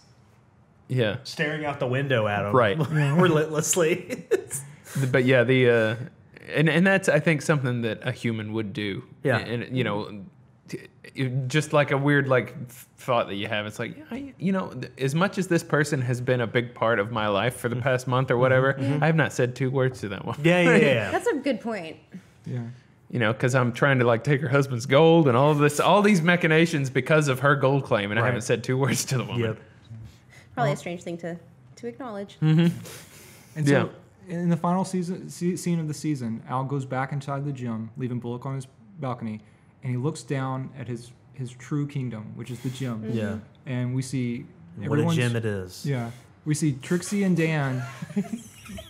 Yeah. staring out the window at him. Right. Relentlessly. But yeah, and that's I think something that a human would do. Yeah. And just like a weird thought that you have, it's like as much as this person has been a big part of my life for the past month or whatever, I have not said 2 words to that woman. yeah. that's a good point. Yeah. Because I'm trying to take her husband's gold and all these machinations because of her gold claim, and I Right. haven't said 2 words to the woman. Yep. Probably a strange thing to acknowledge. And so, Yeah. in the final scene of the season, Al goes back inside the gym, leaving Bullock on his balcony, and he looks down at his true kingdom, which is the gym. Yeah. And we see What a everyone's- gem it is. Yeah, we see Trixie and Dan.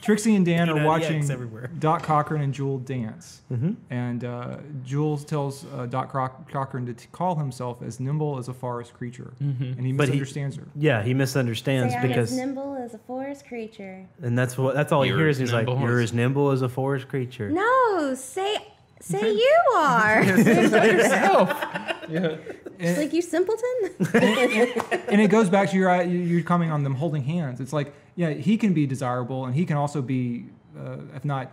Trixie and Dan are Peanut watching X everywhere. Doc Cochran and Jewel dance, Mm-hmm. and Jules tells Doc Cochran to call himself as nimble as a forest creature, and he But he- misunderstands her. Yeah, he misunderstands Say I'm because, as nimble as a forest creature. and that's all he You're hears. as He's like, nimble "You're as- as nimble as a forest creature." No, say you are. It's like you simpleton. And it goes back to your comment on them holding hands. It's like, yeah, he can be desirable, and he can also be, if not,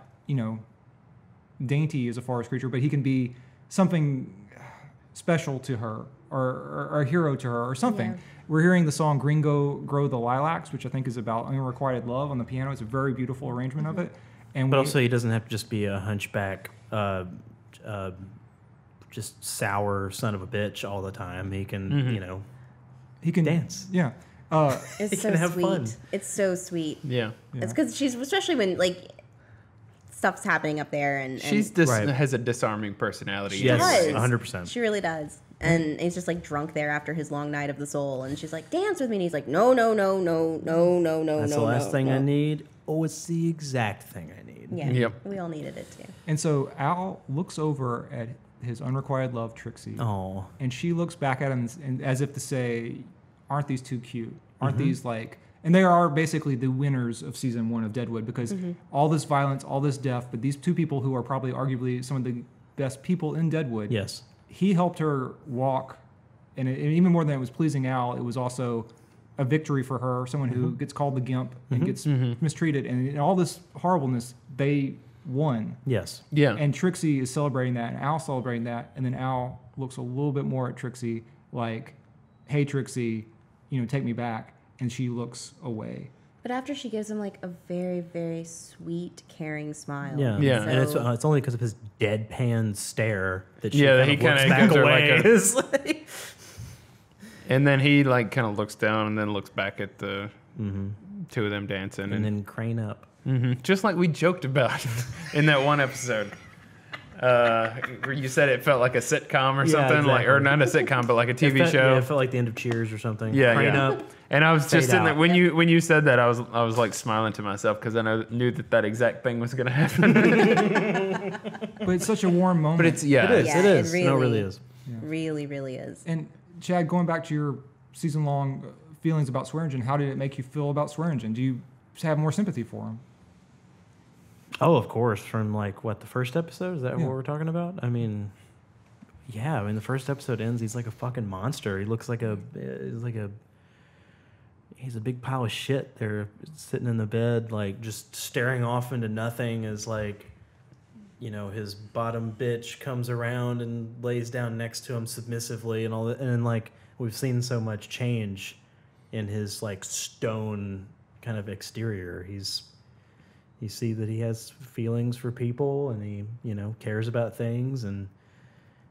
dainty as a forest creature, but he can be something special to her, or a hero to her, or something. Yeah. We're hearing the song "Gringo Grow the Lilacs," which I think is about unrequited love on the piano. It's a very beautiful arrangement of it. And But we- also, he doesn't have to just be a hunchback, just sour son of a bitch all the time. He can, he can dance. Yeah. It's He so can have sweet. fun. It's so sweet. Yeah. It's because she's especially when stuff's happening up there and She's Right. has a disarming personality. She Yes, does. 100%. She really does. And he's just drunk there after his long night of the soul, and she's like, "Dance with me." And he's like, "No, no, no, no, no, no, no, That's no." the last no, thing no. I need. Oh, it's the exact thing I need. Yeah. Yep. We all needed it too. And so Al looks over at his unrequited love, Trixie, Oh, and she looks back at him as if to say, "Aren't these too cute? Aren't Mm-hmm. these like?" And they are basically the winners of season 1 of Deadwood, because all this violence, all this death, but these two people who are probably arguably some of the best people in Deadwood. yes. He helped her walk, and even more than it was pleasing Al, it was also a victory for her. Someone who gets called the Gimp and gets mistreated, and in all this horribleness, they won. Yes. Yeah. And Trixie is celebrating that, and Al's celebrating that, and then Al looks a little bit more at Trixie like, "Hey, Trixie, take me back. And she looks away. But after she gives him like a very, very sweet, caring smile. Yeah, Yeah. and So- it's only because of his deadpan stare that she Yeah, kind he of looks kinda back gives her away. like a- It's like- And then he like kind of looks down and then looks back at the two of them dancing, and then crane up. just like we joked about in that one episode. Where you said it felt like a sitcom or Yeah, something, like, or not a sitcom, but like a TV show. Yeah, it felt like the end of Cheers or something. Yeah, crane yeah. up. And I was Fade just sitting there out. when you said that I was like smiling to myself because I knew that exact thing was going to happen. But it's such a warm moment. But it's yeah, It is. Yeah, it is. it No, it really- really is. Really, really is. And Chad, going back to your season-long feelings about Swearingen, how did it make you feel about Swearingen? Do you have more sympathy for him? Oh, of course. From like what, the first episode? Is that Yeah. what we're talking about? I mean, yeah. I mean, the first episode ends. He's like a fucking monster. He looks like he's a big pile of shit there, sitting in the bed, like just staring off into nothing. As like, his bottom bitch comes around and lays down next to him submissively and all that. And like we've seen so much change in his like stone kind of exterior. You see that he has feelings for people, and he, cares about things, and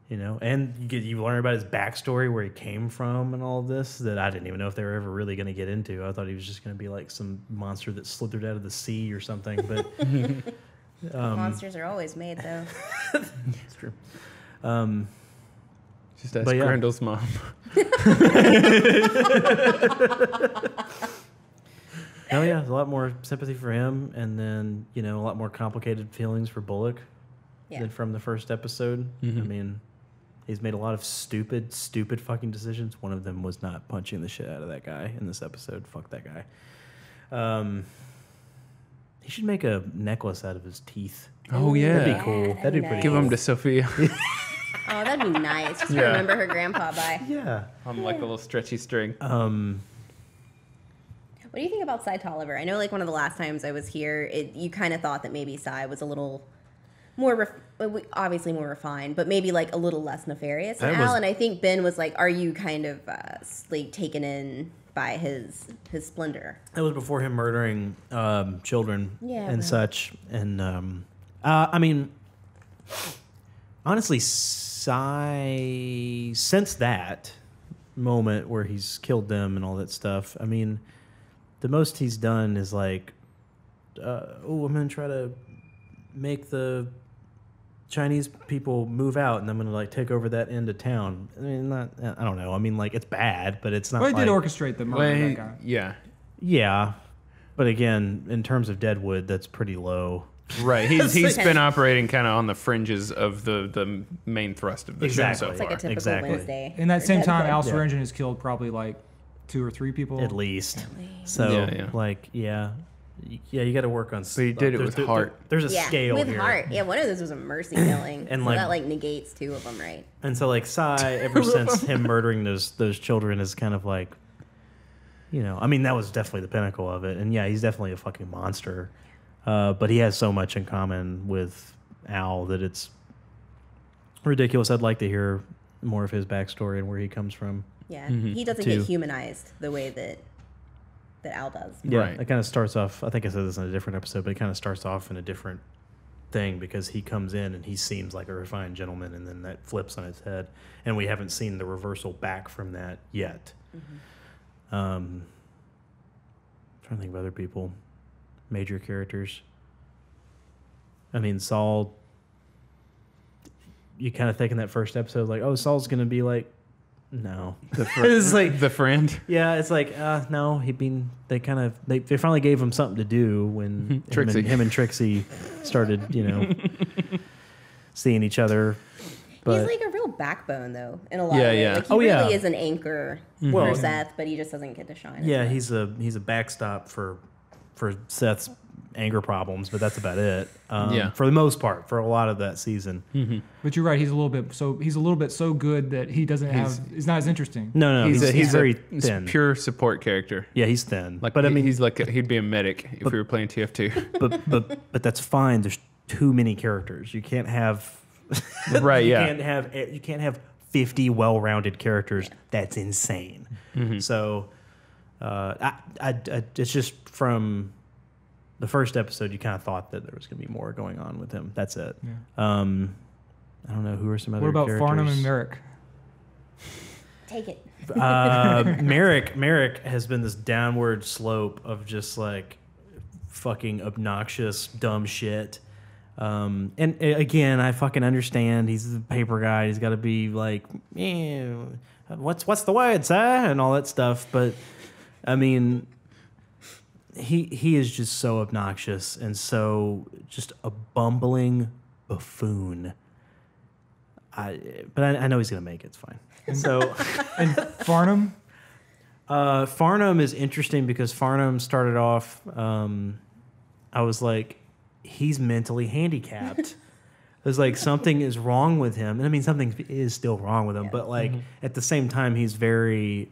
and you learn about his backstory, where he came from, and all of this that I didn't even know if they were ever really going to get into. I thought he was just going to be like some monster that slithered out of the sea or something. But Monsters are always made, though. it's true. just ask But yeah. Grendel's mom. Oh yeah, a lot more sympathy for him, and then a lot more complicated feelings for Bullock Yeah. than from the first episode. I mean, he's made a lot of stupid fucking decisions. One of them was not punching the shit out of that guy in this episode. Fuck that guy. He should make a necklace out of his teeth. Oh yeah, That'd be cool. That'd be pretty nice. Give cool. them to Sophia. Oh, that'd be nice. Just to Yeah. remember her grandpa by. Yeah. on like a little stretchy string. What do you think about Cy Tolliver? I know, like, one of the last times I was here, you kind of thought that maybe Cy was a little more, obviously more refined, but maybe, like, a little less nefarious than That was- Al. And I think Ben was like, are you kind of, like, taken in by his splendor? That was before him murdering children Yeah, and but- such. And I mean, honestly, since that moment where he's killed them and all that stuff, I mean, the most he's done is like, I'm going to try to make the Chinese people move out, and I'm going to like take over that end of town. I mean, I don't know. I mean, like, it's bad, but it's not Well, he like... did orchestrate the murder of that guy. Yeah, Yeah, but again, in terms of Deadwood, that's pretty low. right. He's been operating kind of on the fringes of the main thrust of the Exactly. show It's so like a far. typical Exactly. Wednesday. In that for same time, Deadwood. Al Yeah. Swearingen has killed probably like 2 or 3 people. At least. least. So, Yeah. like, yeah, you got to work on. But he did it with heart. There's a Yeah, scale with here, heart. Yeah, one of those was a mercy killing. And, so like- that, like, negates 2 of them, right? and so like Cy, ever since him murdering those children, is kind of like, I mean, that was definitely the pinnacle of it. And yeah, he's definitely a fucking monster. But he has so much in common with Al that it's ridiculous. I'd like to hear more of his backstory and where he comes from. Yeah, he doesn't Two. get humanized the way that Al does. Yeah, Right. it kind of starts off. I think I said this in a different episode, but it kind of starts off in a different thing because he comes in and he seems like a refined gentleman, and then that flips on its head, and we haven't seen the reversal back from that yet. Trying to think of other people, major characters. I mean, Saul. You kind of think in that first episode, like, oh, Saul's gonna be like, no. It's like, The friend. yeah, it's like no. They finally gave him something to do when Trixie. him and Trixie started, seeing each other. But He's like a real backbone, though, in a lot Yeah, of ways. yeah. Like, he Oh, really yeah. is an anchor Well, for Seth, but he just doesn't get to shine. as yeah, much. he's a backstop for Seth's anger problems, but that's about it. Yeah. For the most part, for a lot of that season. But you're right. He's a little bit so good that he doesn't he's not as interesting. No, He's very he's thin. pure support character. Yeah, he's thin. Like, but I mean, he's like he'd be a medic if we were playing TF2. but that's fine. There's too many characters. You can't have Right, you yeah. can't have 50 well-rounded characters. That's insane. So It's just from the first episode, you kind of thought that there was going to be more going on with him. That's it. Yeah. I don't know who are some other. What about characters? Farnham and Merrick? Take it. Merrick has been this downward slope of just like fucking obnoxious, dumb shit. And again, I fucking understand. He's the paper guy. He's got to be like, what's the word, sir, and all that stuff. But I mean, he is just so obnoxious and so just a bumbling buffoon. But I know he's gonna make it. It's fine. So, And Farnham? Farnham is interesting because Farnham started off. I was like, he's mentally handicapped. It was like something is wrong with him, and I mean something is still wrong with him. But like at the same time, he's very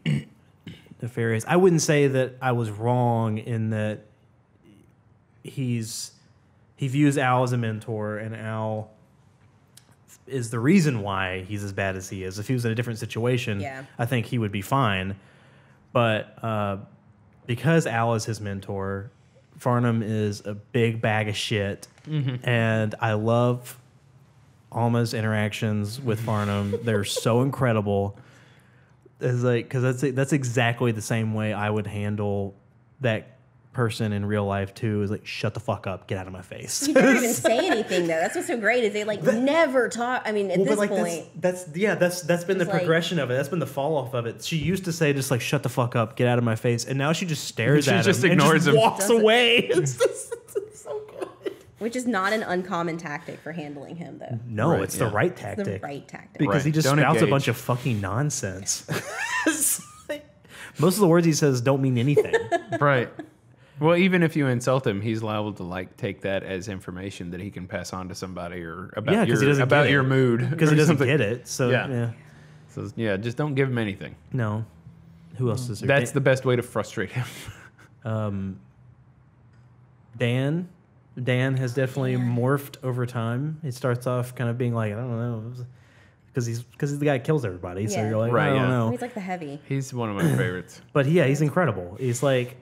nefarious. I wouldn't say that I was wrong in that he views Al as a mentor, and Al is the reason why he's as bad as he is. If he was in a different situation, I think he would be fine. But because Al is his mentor, Farnham is a big bag of shit. And I love Alma's interactions with Farnham. They're so incredible. It's like, because that's exactly the same way I would handle that person in real life too. Is like, shut the fuck up, get out of my face. He never even say anything though. That's what's so great is they like never talk. I mean, at this point, that's been the progression of it. That's been the fall off of it. She used to say just like, shut the fuck up, get out of my face, and now she just stares at him. She just ignores him, walks away. It's so good. which is not an uncommon tactic for handling him though. No, Right, it's the yeah. right It's tactic. the right tactic. Because he Right. just Don't spouts a engage. bunch of fucking nonsense. It's like, most of the words he says don't mean anything. Right. Well, even if you insult him, he's liable to like take that as information that he can pass on to somebody or about Yeah, 'cause he doesn't about get your it. mood Because or he doesn't something. get it. So, Yeah. yeah. So yeah, just don't give him anything. No. Who else is there? That's the best way to frustrate him. Dan. Dan has definitely morphed over time. He starts off kind of being like, I don't know, because he's the guy who kills everybody. So Yeah. you're like, Right, I don't yeah. know. He's like the heavy. He's one of my favorites. But yeah, he's incredible. He's like,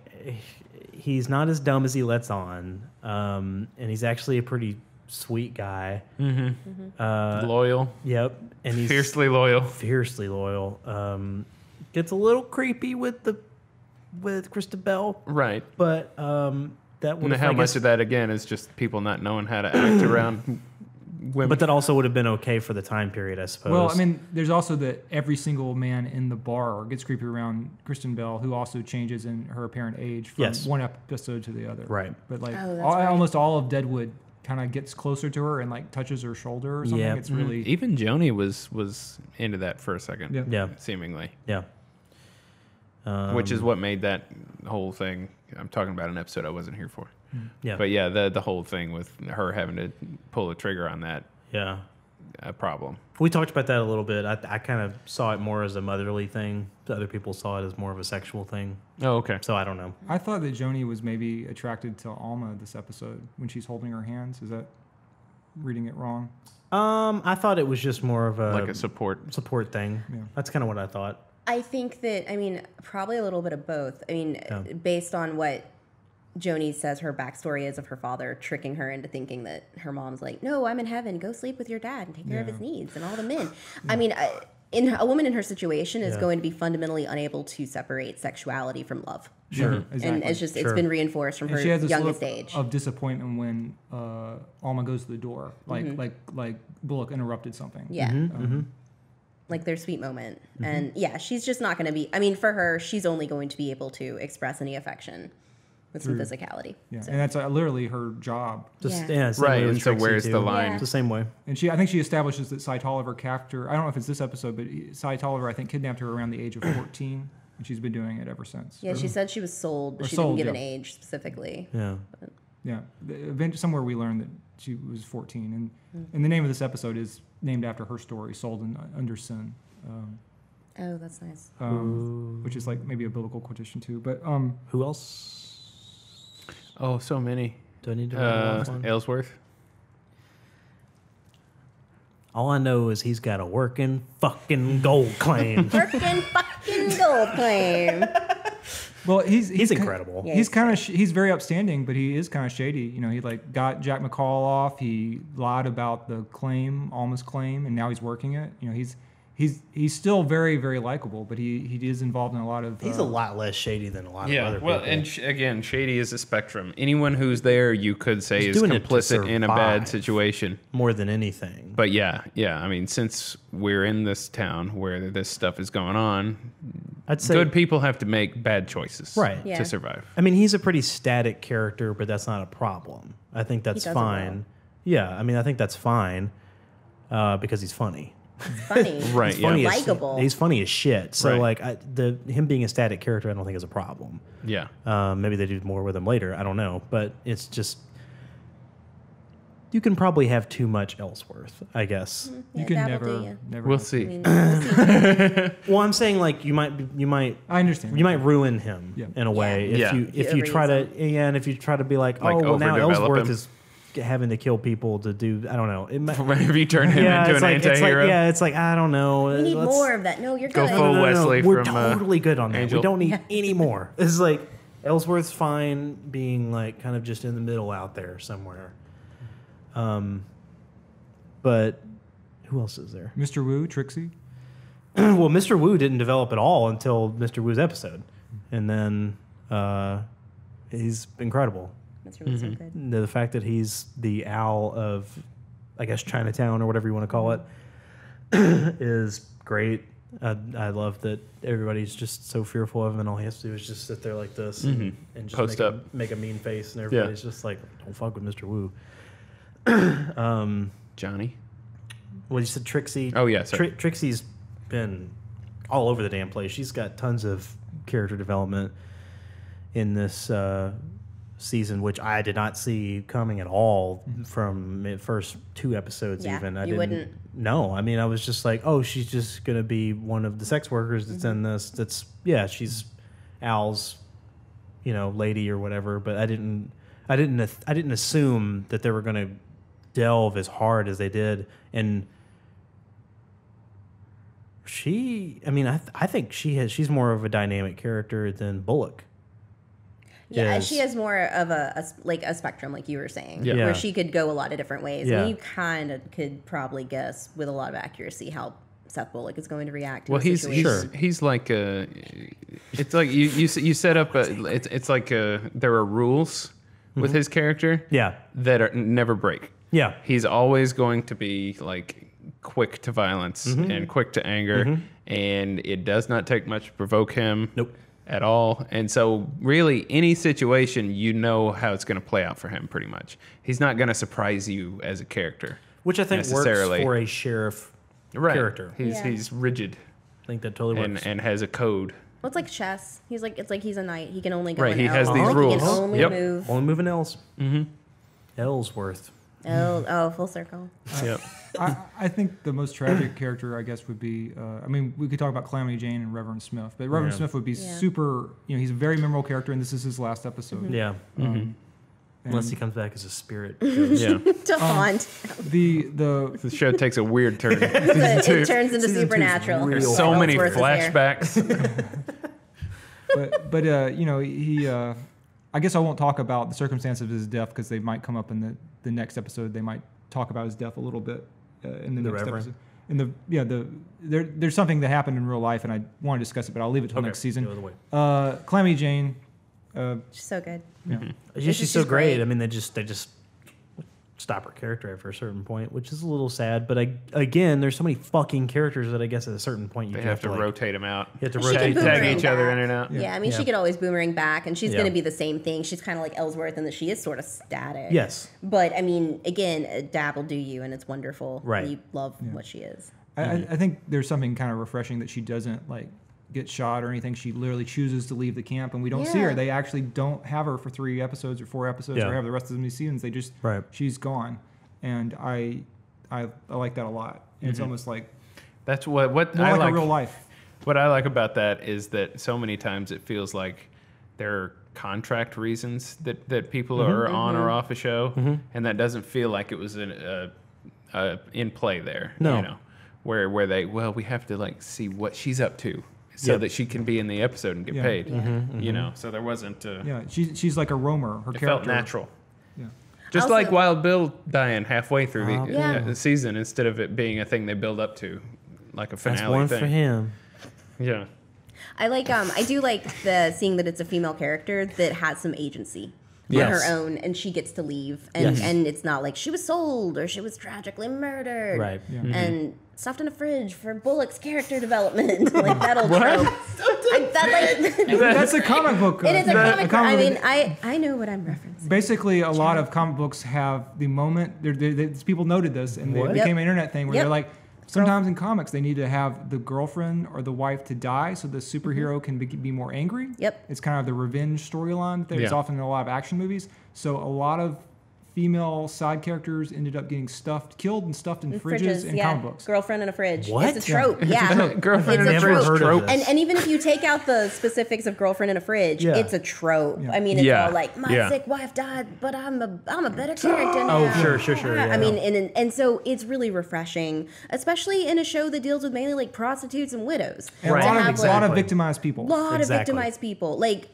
he's not as dumb as he lets on, and he's actually a pretty sweet guy. Loyal, Yep, and he's fiercely loyal. fiercely loyal. Gets a little creepy with Krista Bell, Right. but that would And how much of that again is just people not knowing how to act around women. But that also would have been okay for the time period, I suppose. Well, I mean, there's also that every single man in the bar gets creepy around Kristen Bell, who also changes in her apparent age from Yes. one episode to the other. Right. But like Oh, that's right. almost all of Deadwood kind of gets closer to her and like touches her shoulder or something. Yeah. It's really even Joni was into that for a second. Yeah. yeah, Seemingly. yeah. Which is what made that whole thing. I'm talking about an episode I wasn't here for. Yeah, But yeah, the whole thing with her having to pull a trigger on that, yeah. a problem. We talked about that a little bit. I kind of saw it more as a motherly thing. Other people saw it as more of a sexual thing. Oh, okay. So I don't know. I thought that Joni was maybe attracted to Alma this episode when she's holding her hands. Is that reading it wrong? I thought it was just more of a Like a support. support thing. Yeah. That's kind of what I thought. I think that, I mean, probably a little bit of both. I mean, Yeah. based on what Joni says her backstory is of her father tricking her into thinking that her mom's like, no, I'm in heaven. Go sleep with your dad and take care of his needs and all the men. I mean, a woman in her situation is Yeah. going to be fundamentally unable to separate sexuality from love. Sure. Exactly. And it's just, Sure. it's been reinforced from And her she has this youngest look age. of disappointment when Alma goes to the door, like Bullock interrupted something. Yeah. Like their sweet moment. And yeah, she's just not going to be, I mean, for her, she's only going to be able to express any affection with some physicality. Yeah, So- and that's literally her job. Just, Yeah. same Right, way with and so Trixie, where's too. the line? It's the same way. And I think she establishes that Cy Tolliver captured. I don't know if it's this episode, but Cy Tolliver, I think, kidnapped her around the age of 14, and she's been doing it ever since. Yeah, she said she was sold, but Or she sold, didn't give yeah. an age specifically. Yeah. Yeah, somewhere we learned that she was 14, and the name of this episode is named after her story, "Sold Under Sin," Oh, that's nice. which is like maybe a biblical quotation too. But Who else? Oh, so many. Do I need to write off one? Ellsworth. All I know is he's got a working fucking gold claim. Working fucking gold claim. Well, he's incredible. Yeah, he's he's kind of he's very upstanding, but he is kind of shady. You know, he like got Jack McCall off. He lied about the Alma's claim, and now he's working it. You know, he's still very, very likable, but he is involved in a lot of. He's a lot less shady than a lot of other well, people. and again, shady is a spectrum. Anyone who's there, you could say, He's is doing it to complicit in a bad survive. situation. more than anything. But yeah. I mean, since we're in this town where this stuff is going on, I'd say good people have to make bad choices, Right. Yeah. to survive. I mean, he's a pretty static character, but that's not a problem. I think that's does it fine. well. Yeah, I mean, I think that's fine because he's funny. Funny. Right, He's yeah. funny as- Likeable. He's funny as shit. So Right. like, him being a static character, I don't think is a problem. Yeah. Maybe they do more with him later. I don't know, but it's just you can probably have too much Ellsworth, I guess. You Yeah, can that'll never, do ya. never. We'll have- see. I mean, we'll see. Well, I'm saying like you might I understand. ruin him Yeah. in a way Yeah. if you try to and if you try to be like, Like, oh well, now overdevelop Ellsworth him. is having to kill people to do I don't know. It might, If you turn him into it's an like, anti-hero. it's like I don't know. We need Let's- more of that. No, you're Go good. full Wesley We're from, totally good on that. Angel. We don't need any more. It's like Ellsworth's fine being like kind of just in the middle out there somewhere. But who else is there? Mr. Wu, Trixie. Well, Mr. Wu didn't develop at all until Mr. Wu's episode, and then he's incredible. That's really so good. The fact that he's the owl of, I guess, Chinatown or whatever you want to call it, is great. I love that everybody's just so fearful of him, and all he has to do is just sit there like this and just Post make up. make a mean face, and everybody's just like, "Don't fuck with Mr. Wu." Johnny. Well, you said Trixie. Oh, yeah, sorry. Trixie's been all over the damn place. She's got tons of character development in this season, which I did not see coming at all from the first 2 episodes. Yeah, even I you didn't. wouldn't. No, I mean, I was just like, oh, she's just gonna be one of the sex workers that's in this. She's Al's, lady or whatever. But I didn't assume that they were gonna delve as hard as they did. And I think she's more of a dynamic character than Bullock. Yeah, is. she has more of a spectrum, like you were saying, Yeah. where she could go a lot of different ways. Yeah. And you kind of could probably guess with a lot of accuracy how Seth Bullock is going to react. To Well, a he's situation. he's like it's like you set up it's like there are rules with his character Yeah, that never break. yeah, He's always going to be like quick to violence and quick to anger, and it does not take much to provoke him. Nope. At all. And so really any situation, how it's going to play out for him pretty much. He's not going to surprise you as a character. which I think works Necessarily. for a sheriff character. He's Yeah. he's rigid I think that totally works. and has a code. Well, it's like chess. It's like he's a knight. He can only go Right, in he has L. these Like, rules. He can only Yep. move. Only moving L's. Mm-hmm. Ellsworth. Oh, full circle. Yep. I think the most tragic character, I guess, would be. We could talk about Calamity Jane and Reverend Smith, but Reverend Yeah. Smith would be Yeah. super. He's a very memorable character, and this is his last episode. Yeah. And Unless he comes back as a spirit. Yeah. To haunt. the The show takes a weird turn. It turns into Season 2 's supernatural. real There's so many Ellsworth is here. flashbacks. but he. I guess I won't talk about the circumstances of his death because they might come up in the next episode. They might talk about his death a little bit in the The next Reverend? episode. There's something that happened in real life, and I want to discuss it, but I'll leave it till next Go season. the other way. Calamity Jane. She's so good. Yeah. She's She's so great. great. I mean, they just stop her character after a certain point, which is a little sad. But again, there's so many fucking characters that I guess at a certain point you They do have to like, rotate them out. You have to She can rotate. Tag boomerang each other back. in and out. Yeah, I mean, Yeah. she could always boomerang back, and she's Yeah. going to be the same thing. She's kind of like Ellsworth in that she is sort of static. Yes. But, I mean, again, Dab will do you, and it's wonderful. Right. You love what she is. I think there's something kind of refreshing that she doesn't like get shot or anything. She literally chooses to leave the camp, and we don't see her. Yeah. They actually don't have her for 3 episodes or 4 episodes, Yeah. or have the rest of the seasons. They just Right. she's gone, and I like that a lot. And it's almost like That's what more I like like. a real life. What I like about that is that so many times it feels like there are contract reasons that people are on or off a show, and that doesn't feel like it was in play there. No. Where we have to like see what she's up to. so Yep. that she can be in the episode and get Yeah. paid. Yeah. You know, so there wasn't. Yeah, she's like a roamer. Her It character felt natural. Yeah. Just Also- like Wild Bill dying halfway through the, Yeah. the season instead of it being a thing they build up to, like a finale That's one thing. for him. Yeah. I do like the seeing that it's a female character that has some agency on Yes. her own, and she gets to leave, and Yes. and it's not like she was sold or she was tragically murdered, Right. Yeah. And stuffed in a fridge for Bullock's character development, like that old trope. That's a comic book. It is a comic. I book. mean, I know what I'm referencing. Basically, a lot of comic books have the moment. People noted this, and What? it became an internet thing where Yep. they're like, sometimes in comics they need to have the girlfriend or the wife to die so the superhero can be more angry. Yep. It's kind of the revenge storyline that is Yeah. often in a lot of action movies. So a lot of female side characters ended up getting killed and stuffed in fridges in yeah. comic books. Girlfriend in a fridge. What? It's a trope. Yeah. Girlfriend It's in a a trope. fridge Heard of trope. this. And even if you take out the specifics of girlfriend in a fridge, Yeah. it's a trope. Yeah. I mean, it's Yeah. all like my Yeah. sick wife died, but I'm a better character now. Oh, sure, yeah. I mean, and so it's really refreshing, especially in a show that deals with mainly like prostitutes and widows. And Right. a lot of, have, a lot of Exactly. victimized people. lot of Exactly. victimized people, like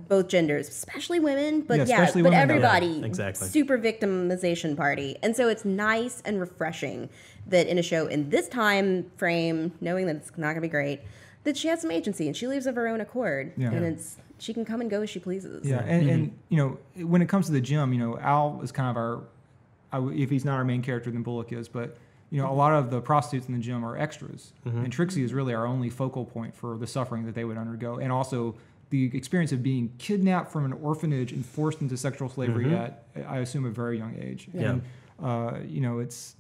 both genders, especially women, but Yeah, yeah, especially but women, everybody, yeah, exactly. super victimization party, and so it's nice and refreshing that in a show in this time frame, knowing that it's not gonna be great, that she has some agency and she leaves of her own accord, Yeah. and she can come and go as she pleases. Yeah, and you know, when it comes to the gym, you know, Al is kind of if he's not our main character, then Bullock is. But you know, a lot of the prostitutes in the gym are extras, and Trixie is really our only focal point for the suffering that they would undergo, and also the experience of being kidnapped from an orphanage and forced into sexual slavery at, I assume, a very young age. Yeah. And you know, it's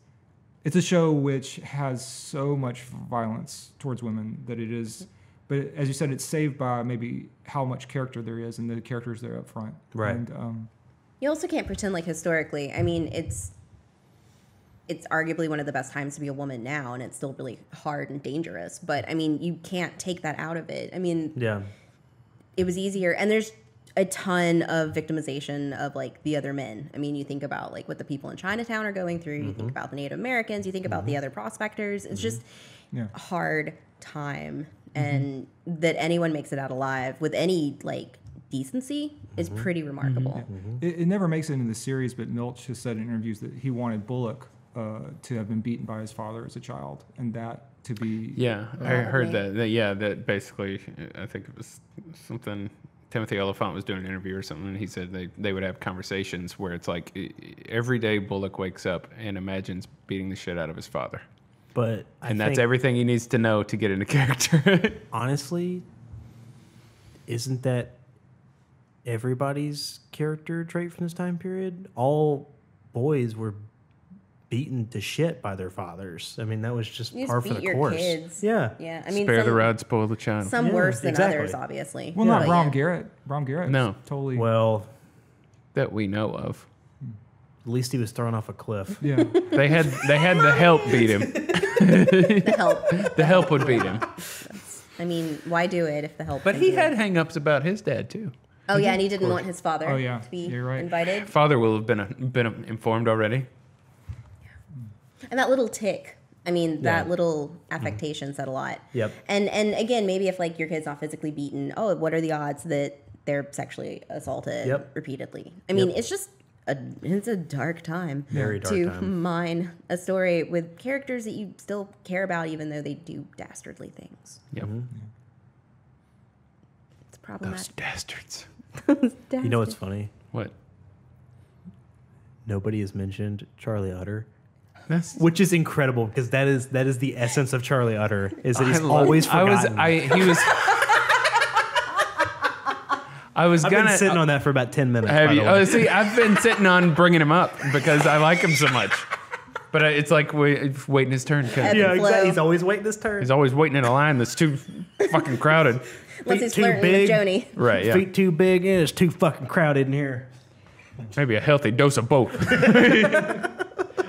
a show which has so much violence towards women that it is. But as you said, it's saved by maybe how much character there is and the characters there up front. Right. And, You also can't pretend like historically. I mean, it's arguably one of the best times to be a woman now, and it's still really hard and dangerous. But I mean, you can't take that out of it. I mean, Yeah. it was easier, and there's a ton of victimization of like the other men. I mean, you think about like what the people in Chinatown are going through, you think about the Native Americans, you think about the other prospectors. It's just Yeah. a hard time, and that anyone makes it out alive with any like decency is pretty remarkable. it never makes it into the series, but Milch has said in interviews that he wanted Bullock to have been beaten by his father as a child, and that to be Yeah, I Probably. heard that. Yeah, that basically, I think it was something. Timothy Oliphant was doing an interview or something, and he said they would have conversations where it's like every day Bullock wakes up and imagines beating the shit out of his father, But and that's everything he needs to know to get into character. honestly, isn't that everybody's character trait from this time period? All boys were beaten to shit by their fathers. I mean, that was just You just par for beat the your course. kids. Yeah. Yeah, I mean, Spare the some, rod, spoil the child. some Yeah, worse than exactly. others, obviously. well, not But Brom yeah. Garrett. Brom Garrett. No. Totally. Well, that we know of. at least he was thrown off a cliff. yeah. They had the help beat him. The help. The help would beat him. I mean, why do it if the help? But can he do had it? hang-ups about his dad too. Oh yeah, and he didn't want his father Oh, yeah. to be You're right. invited. Father will have been informed already. And that little tick. I mean, that Yeah. little affectation said a lot. Yep. And again, maybe if like your kid's not physically beaten, oh, what are the odds that they're sexually assaulted Yep. repeatedly? I mean, Yep. it's just it's a dark time Very dark to time. mine a story with characters that you still care about, even though they do dastardly things. Yep. It's Those problematic. dastards. You know what's funny? What? Nobody has mentioned Charlie Utter, That's which is incredible because that is the essence of Charlie Utter is that he's I love- always I was. forgotten. He was. I was I've gonna been sitting on that for about 10 minutes. Have by you? the way. Oh, see, I've been sitting on bringing him up because I like him so much. But it's like waiting his turn. 'Cause Ebb Yeah, and exactly. flow. He's always waiting his turn. he's always waiting in a line that's too fucking crowded. Unless he's too flirting big. with Joni. Right. Yeah. Feet too big and it's too fucking crowded in here. Maybe a healthy dose of both.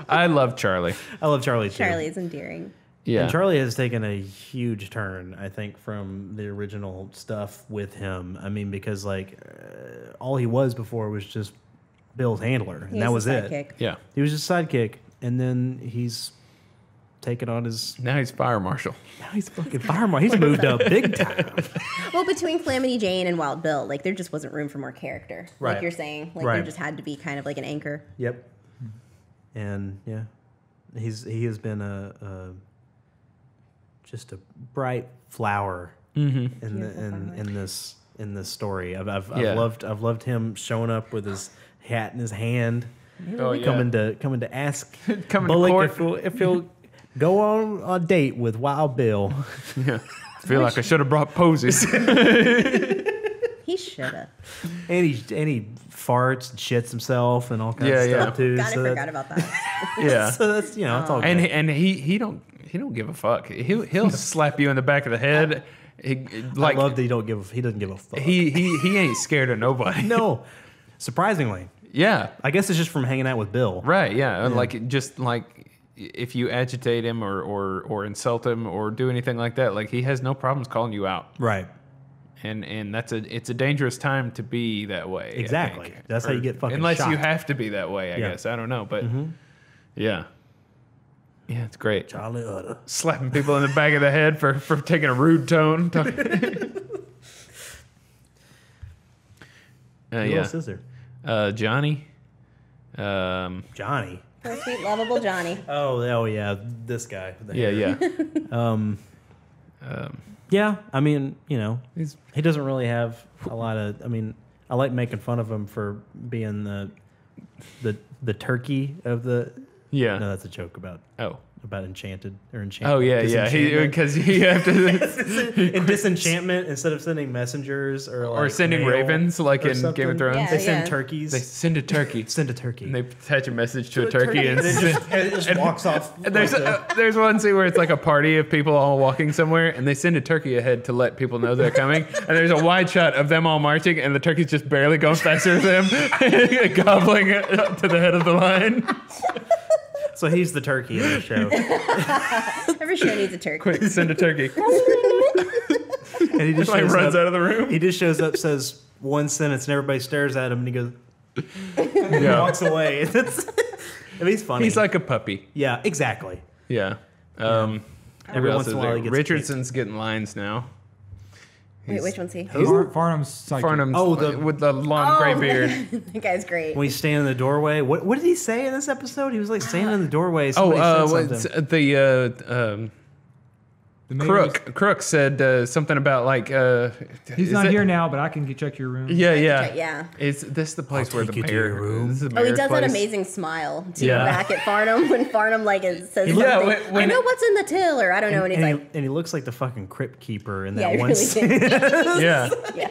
I love Charlie. I love Charlie too. Charlie is endearing. Yeah. And Charlie has taken a huge turn, I think, from the original stuff with him. I mean, because like all he was before was just Bill's handler, and He's that was the it. sidekick. Yeah. He was just sidekick, and then he's taking on his. Now he's fire marshal. Now he's fucking fireman. He's moved up big time. Well, between Calamity Jane and Wild Bill, like there just wasn't room for more character. Right. Like you're saying, like Right. there just had to be kind of like an anchor. Yep. And yeah, he has been just a bright flower in this story. I've Yeah. loved him showing up with his hat in his hand, Oh, yeah. coming to ask Coming to Bullock court. if he'll go on a date with Wild Bill. Yeah. I feel like I should have brought posies. He should have. And he farts and shits himself and all kinds of Yeah, stuff too. God, I so forgot about that. Yeah. so that's it's all good. And he don't give a fuck. He'll slap you in the back of the head. I love that he doesn't give a fuck. he ain't scared of nobody. No, surprisingly, Yeah. I guess it's just from hanging out with Bill. Right. Yeah. Like just like if you agitate him or insult him or do anything like that, like he has no problems calling you out. Right. And it's a dangerous time to be that way. I Exactly. think. That's how you get fucking unless you shot. have to be that way. I Yeah. guess I don't know, but yeah, it's great. Charlie Utter. Slapping people in the back of the head for taking a rude tone. Who Yeah, else is there? Johnny. Johnny. Poor sweet lovable Johnny. Oh yeah, this guy. with the Yeah, hair. yeah. Yeah, I mean, He's he doesn't really have a lot of. I mean, I like making fun of him for being the turkey of the. yeah. No, that's a joke about Enchanted or Enchantment. Oh yeah. Because you have to In Disenchantment, instead of sending messengers or sending mail ravens like or in Game of something, Thrones. Yeah. they send turkeys. They send a turkey. send a turkey. And they attach a message to a turkey and it just walks off. And there's one scene where it's like a party of people all walking somewhere, and they send a turkey ahead to let people know they're coming. And there's a wide shot of them all marching, and the turkey's just barely going faster than them, gobbling it up to the head of the line. So he's the turkey in the show. Every show needs a turkey. Quick, send a turkey. And he just Like shows runs up, out of the room. He just shows up, says one sentence, and everybody stares at him, and he goes, Yeah. walks away. And he's funny. He's like a puppy. yeah, exactly. Yeah. Every Every once in a while he gets Richardson's getting lines now. Wait, which one's he? Farnham's psychic. Farnham's Oh, with the long gray beard. That guy's great. When he's standing in the doorway, what did he say in this episode? He was like standing in the doorway. Oh, Somebody said something. The mayor was- Crook said something about like He's is not it- here now, but I can check your room. Yeah, yeah, Yeah. Is this the place I'll where take the you to mayor? your room. This is the Oh, he mayor's does that place? amazing smile too Yeah. back at Farnham when Farnham like says something. Yeah, when I know what's in the till, or I don't know, and he's and, like, and he looks like the fucking crypt keeper in yeah, that he one really scene. did. Yeah, Yeah.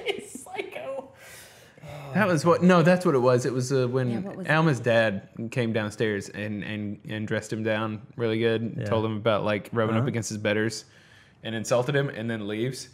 that was what. No, that's what it was. It was when Yeah, what was Alma's dad came downstairs and dressed him down really good. And Yeah. told him about like rubbing Uh-huh. up against his betters, and insulted him, and then leaves.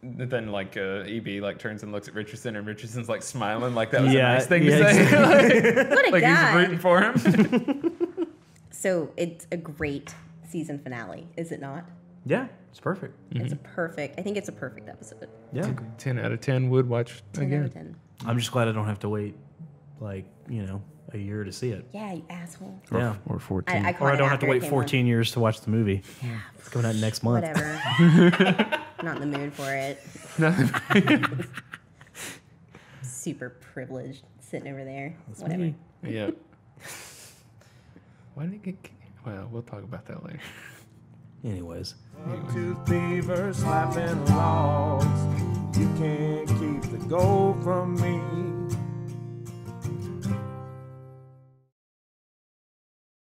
Then like EB like turns and looks at Richardson, and Richardson's like smiling like that was Yeah, a nice thing yeah, to say. What a like he's guy. rooting for him. So it's a great season finale, is it not? Yeah, it's perfect. It's a perfect. I think it's a perfect episode. Yeah. 10 out of 10 would watch 10 out again. of 10. I'm just glad I don't have to wait like, a year to see it. Yeah, you asshole. Yeah. Or 14. I Or caught I it don't have to after it wait came 14 years to watch the movie. Yeah, It's coming out next month. whatever. Not in the mood for it. Super privileged sitting over there. Whatever. me. Yeah. Why did it get? Well, we'll talk about that later. Anyways. Two beavers slapping logs. You can't keep the gold from me.